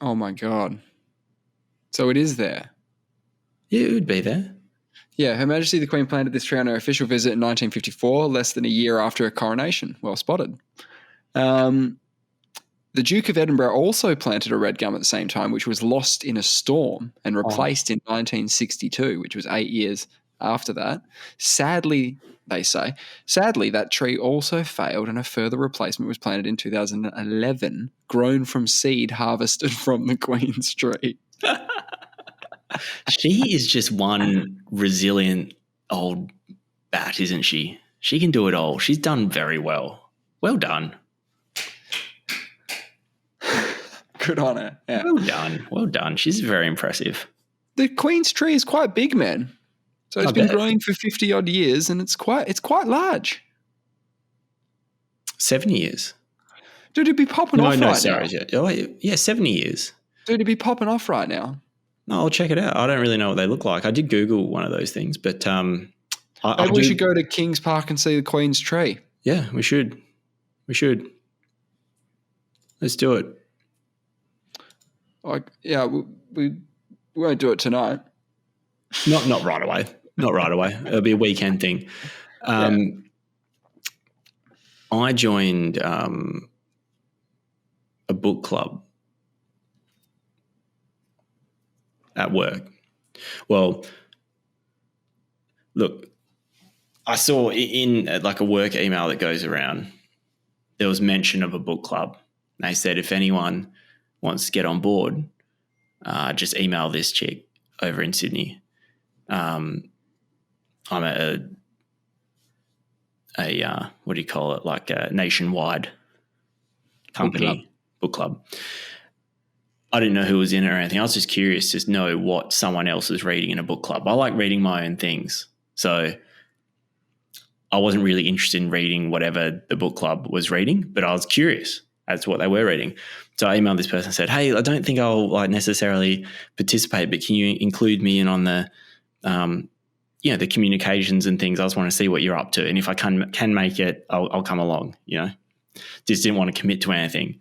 Oh my God. So it is there. Yeah, it would be there. Yeah, Her Majesty the Queen planted this tree on her official visit in 1954, less than a year after her coronation. Well spotted. The Duke of Edinburgh also planted a red gum at the same time, which was lost in a storm and replaced in 1962, which was 8 years after that. Sadly, that tree also failed, and a further replacement was planted in 2011, grown from seed harvested from the Queen's tree. She is just one resilient old bat, isn't she? She can do it all. She's done very well. Well done. Good on her. Yeah. Well done. Well done. She's very impressive. The Queen's tree is quite big, man. So it's been growing for 50 odd years, and it's quite large. 7 years. Dude, it'd be popping off right now. Yeah, 70 years. Dude, it'd be popping off right now. No, I'll check it out. I don't really know what they look like. I did Google one of those things, but maybe we should go to Kings Park and see the Queen's tree. Yeah, we should. Let's do it. We won't do it tonight. Not right away. Not right away. It'll be a weekend thing. I joined a book club at work. Well, look, I saw in like a work email that goes around, there was mention of a book club. They said if anyone wants to get on board, just email this chick over in Sydney. I'm a what do you call it? Like a nationwide company book club. I didn't know who was in it or anything. I was just curious to know what someone else was reading in a book club. I like reading my own things. So I wasn't really interested in reading whatever the book club was reading, but I was curious as to what they were reading. So I emailed this person and said, hey, I don't think I'll necessarily participate, but can you include me in on the the communications and things? I just want to see what you're up to. And if I can make it, I'll come along, Just didn't want to commit to anything.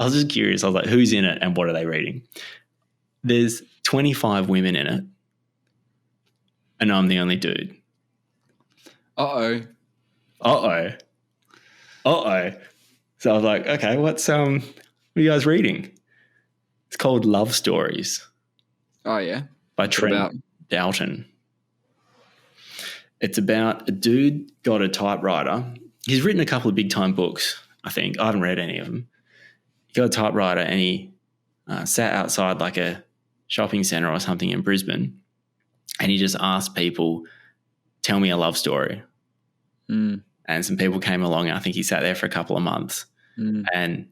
I was just curious. I was like, who's in it and what are they reading? There's 25 women in it and I'm the only dude. Uh-oh. So I was like, okay, what are you guys reading? It's called Love Stories. Oh, yeah? By Trent Dalton. It's about a dude got a typewriter. He's written a couple of big-time books, I think. I haven't read any of them. He got a typewriter and he sat outside like a shopping centre or something in Brisbane and he just asked people, tell me a love story. Mm. And some people came along and I think he sat there for a couple of months and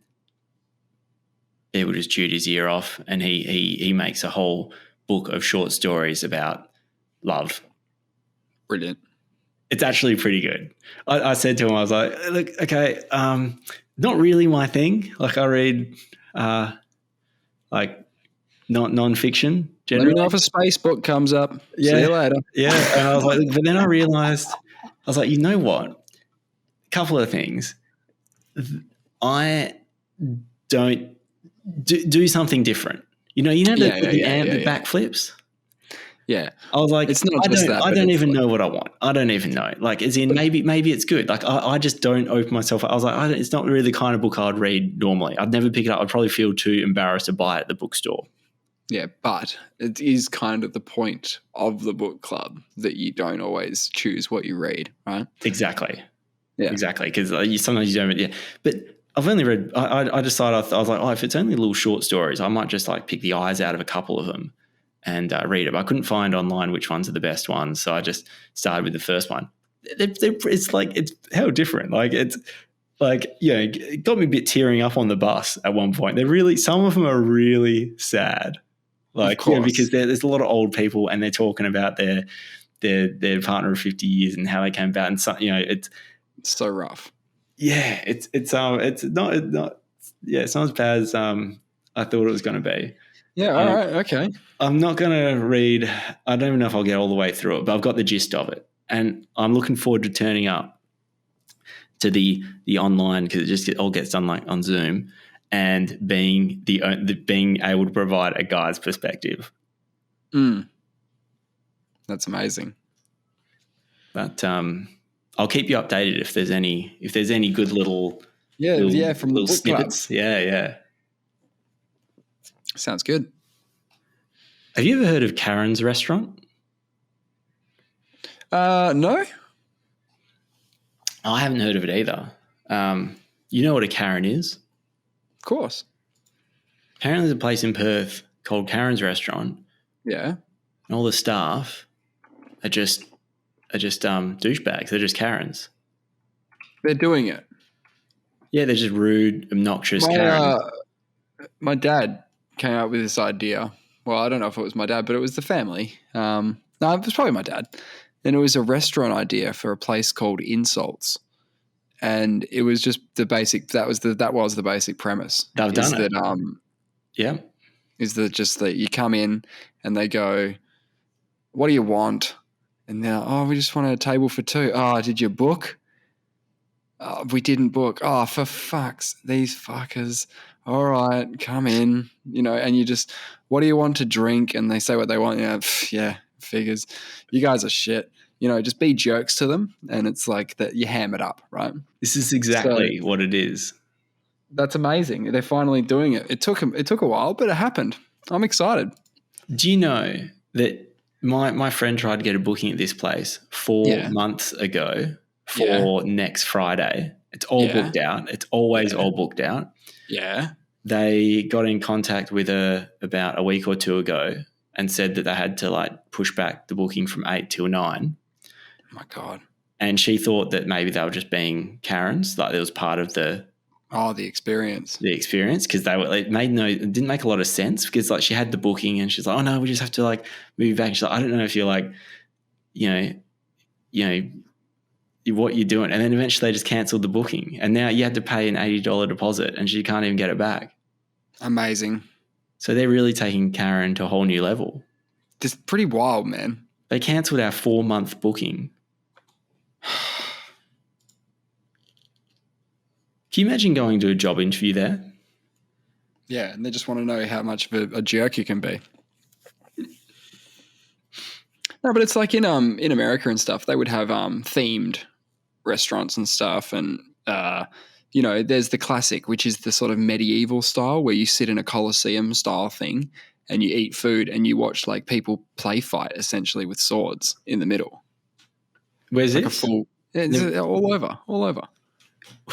people just chewed his ear off and he makes a whole book of short stories about love. Brilliant. It's actually pretty good. I said to him, I was like, look, okay, not really my thing. Like I read non-fiction generally. Let me know if a space book comes up. Yeah. See you later. Yeah. And I was like, but then I realized, I was like, you know what? A couple of things. I don't do something different. The backflips? Yeah. I was like, it's not just that. I don't even know what I want. I don't even know. Like, as in, maybe it's good. Like, I just don't open myself up. I was like, it's not really the kind of book I'd read normally. I'd never pick it up. I'd probably feel too embarrassed to buy it at the bookstore. Yeah, but it is kind of the point of the book club that you don't always choose what you read, right? Exactly. Yeah. Exactly. Because sometimes you don't. Yeah. But I've only read. I decided. I was like, if it's only little short stories, I might just like pick the eyes out of a couple of them and read it. But I couldn't find online which ones are the best ones, so I just started with the first one. It's how different. Like it's like it got me a bit tearing up on the bus at one point. Some of them are really sad. Like because there's a lot of old people and they're talking about their partner of 50 years and how they came about, and so, it's so rough. Yeah, it's not it's not as bad as I thought it was going to be. Yeah, all right, okay. I'm not going to read. I don't even know if I'll get all the way through it, but I've got the gist of it, and I'm looking forward to turning up to the online because it all gets done like on Zoom, and being being able to provide a guy's perspective. That's amazing. But I'll keep you updated if there's any good little Yeah, from the little book club. snippets. Yeah. Sounds good. Have you ever heard of Karen's restaurant? No? I haven't heard of it either. You know what a Karen is? Of course. Karen is a place in Perth called Karen's Restaurant, Yeah. and all the staff are just douchebags. They're just Karens. They're doing it. Yeah, they're just rude, obnoxious Karens. My dad came up with this idea. Well, I don't know if it was my dad, but it was the family. No, it was probably my dad. And it was a restaurant idea for a place called Insults. And it was just the basic. That was the basic premise. They've done it. Yeah. Is that just that you come in and they go, "What do you want?" And they're, "Oh, we just want a table for two." "Oh, did you book?" "Oh, we didn't book." "Oh, for fucks, these fuckers." "All right, come in." And you just, "What do you want to drink?" And they say what they want. Yeah, figures. You guys are shit. Just be jerks to them, and it's like that. You ham it up, right? This is exactly what it is. That's amazing. They're finally doing it. It took a while, but it happened. I'm excited. Do you know that my friend tried to get a booking at this place 4 months ago for next Friday? It's all booked out. It's always all booked out. Yeah. They got in contact with her about a week or two ago and said that they had to push back the booking from 8 till 9. Oh my God. And she thought that maybe they were just being Karens, like it was part of the experience. The experience, because it didn't make a lot of sense, because she had the booking and she's like, "Oh no, we just have to move back." She's like, "I don't know if you're what you're doing." And then eventually they just cancelled the booking, and now you had to pay an $80 deposit, and she can't even get it back. Amazing. So they're really taking Karen to a whole new level. It's pretty wild, man. They cancelled our 4-month booking. Can you imagine going to a job interview there? Yeah, and they just want to know how much of a jerk you can be. No, but it's like in America and stuff, they would have themed restaurants and stuff, and there's the classic, which is the sort of medieval style where you sit in a Colosseum style thing and you eat food and you watch people play fight essentially with swords in the middle. Where's this? All over.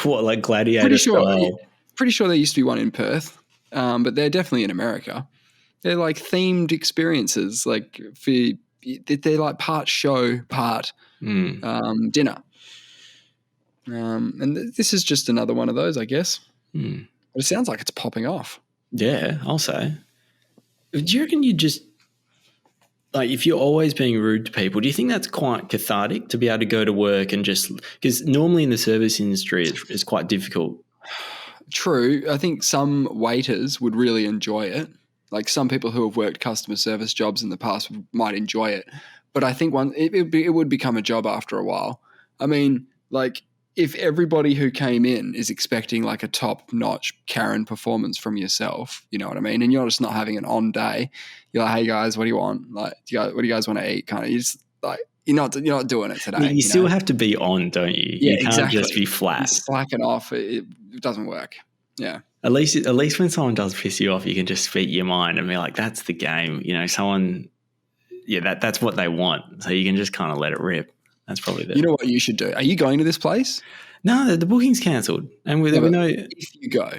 What, like gladiator style? Pretty sure there used to be one in Perth, but they're definitely in America. They're like themed experiences, they're like part show, part dinner. And this is just another one of those, I guess. But it sounds like it's popping off. Yeah, I'll say. Do you reckon you just, if you're always being rude to people, do you think that's quite cathartic to be able to go to work and just, because normally in the service industry it's quite difficult? True. I think some waiters would really enjoy it. Like some people who have worked customer service jobs in the past might enjoy it. But I think it would become a job after a while. I mean, if everybody who came in is expecting a top-notch Karen performance from yourself, you know what I mean? And you're just not having an on day. You're like, "Hey guys, what do you want? What do you guys want to eat?" Kind of. You just you're not doing it today. You still have to be on, don't you? Yeah, you can't exactly. just be flat. You're slacking off. It doesn't work. Yeah. At least when someone does piss you off, you can just speak your mind and be like, "That's the game." Someone, that's what they want. So you can just kind of let it rip. That's probably the. You know what you should do? Are you going to this place? No, the booking's cancelled, and we know if you go.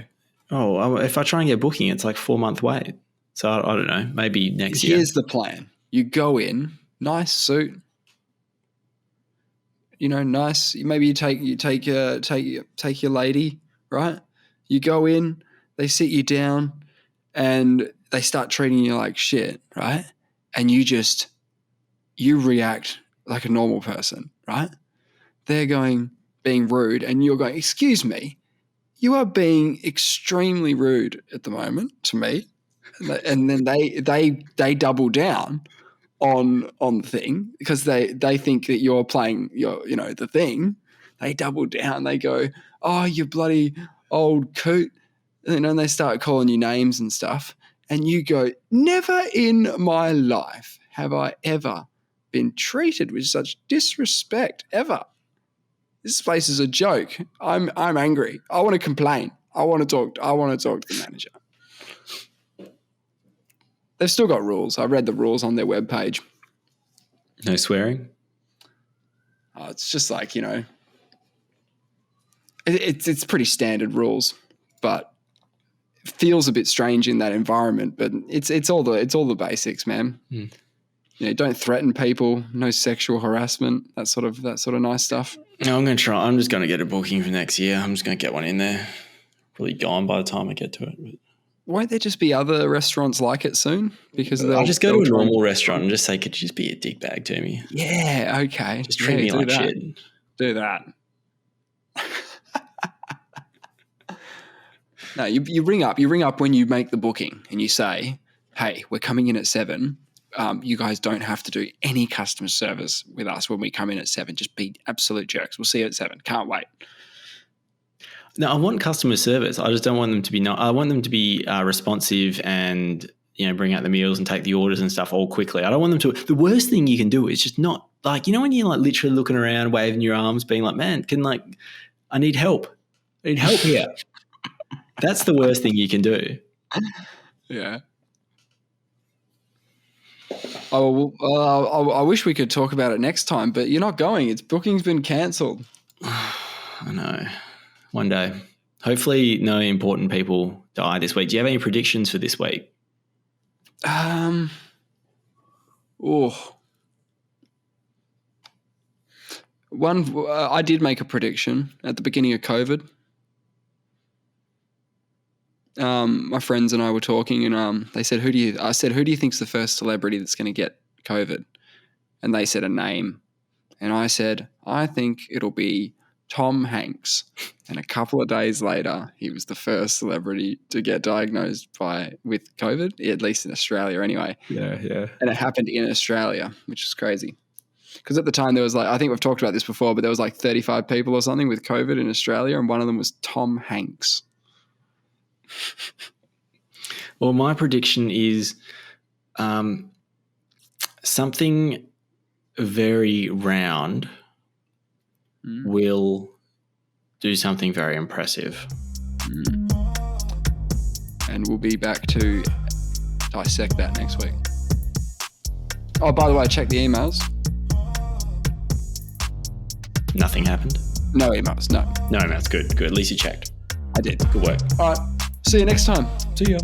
Oh, if I try and get a booking, it's 4-month wait. So I don't know, maybe next year. Here's the plan: you go in, nice suit, nice. Maybe you take your lady, right? You go in, they sit you down, and they start treating you like shit, right? And you react like a normal person, right? They're being rude, and you're going, "Excuse me, you are being extremely rude at the moment to me." And then they double down on the thing because they think that you're playing the thing. They double down. They go, "Oh, you bloody old coot," and they start calling you names and stuff. And you go, "Never in my life have I ever been treated with such disrespect ever." This place is a joke. I'm angry. I want to complain. I want to talk to the manager. They've still got rules. I read the rules on their webpage. No swearing? It's just like, it's pretty standard rules, but it feels a bit strange in that environment. But it's all the basics, man. Don't threaten people. No sexual harassment. That sort of nice stuff. No, I'm going to try. I'm just going to get a booking for next year. I'm just going to get one in there. Probably gone by the time I get to it. But won't there just be other restaurants like it soon? Because I'll just go to a normal restaurant and just say, could you just be a dick bag to me? Yeah, okay. Just treat me like shit. Do that. No, you ring up when you make the booking and you say, hey, we're coming in at 7. You guys don't have to do any customer service with us when we come in at 7. Just be absolute jerks. We'll see you at 7. Can't wait. No, I want customer service. I just don't want them to be I want them to be responsive and bring out the meals and take the orders and stuff all quickly. I don't want them to. The worst thing you can do is just not like when you're like literally looking around, waving your arms, being like, man, I need help. I need help here. That's the worst thing you can do. Yeah. Oh, well, I wish we could talk about it next time, but you're not going. Its booking's been cancelled. I know. One day. Hopefully no important people die this week. Do you have any predictions for this week? I did make a prediction at the beginning of COVID. My friends and I were talking, and they said, I said, who do you think's the first celebrity that's going to get COVID? And they said a name. And I said, I think it'll be Tom Hanks. And a couple of days later, he was the first celebrity to get diagnosed with COVID, at least in Australia anyway. Yeah. And it happened in Australia, which is crazy. Because at the time there was I think we've talked about this before, but there was 35 people or something with COVID in Australia, and one of them was Tom Hanks. Well, my prediction is something very round will do something very impressive. And we'll be back to dissect that next week. Oh, by the way, check the emails. Nothing happened? No emails, no. No emails, good. At least you checked. I did. Good work. All right, see you next time. See ya.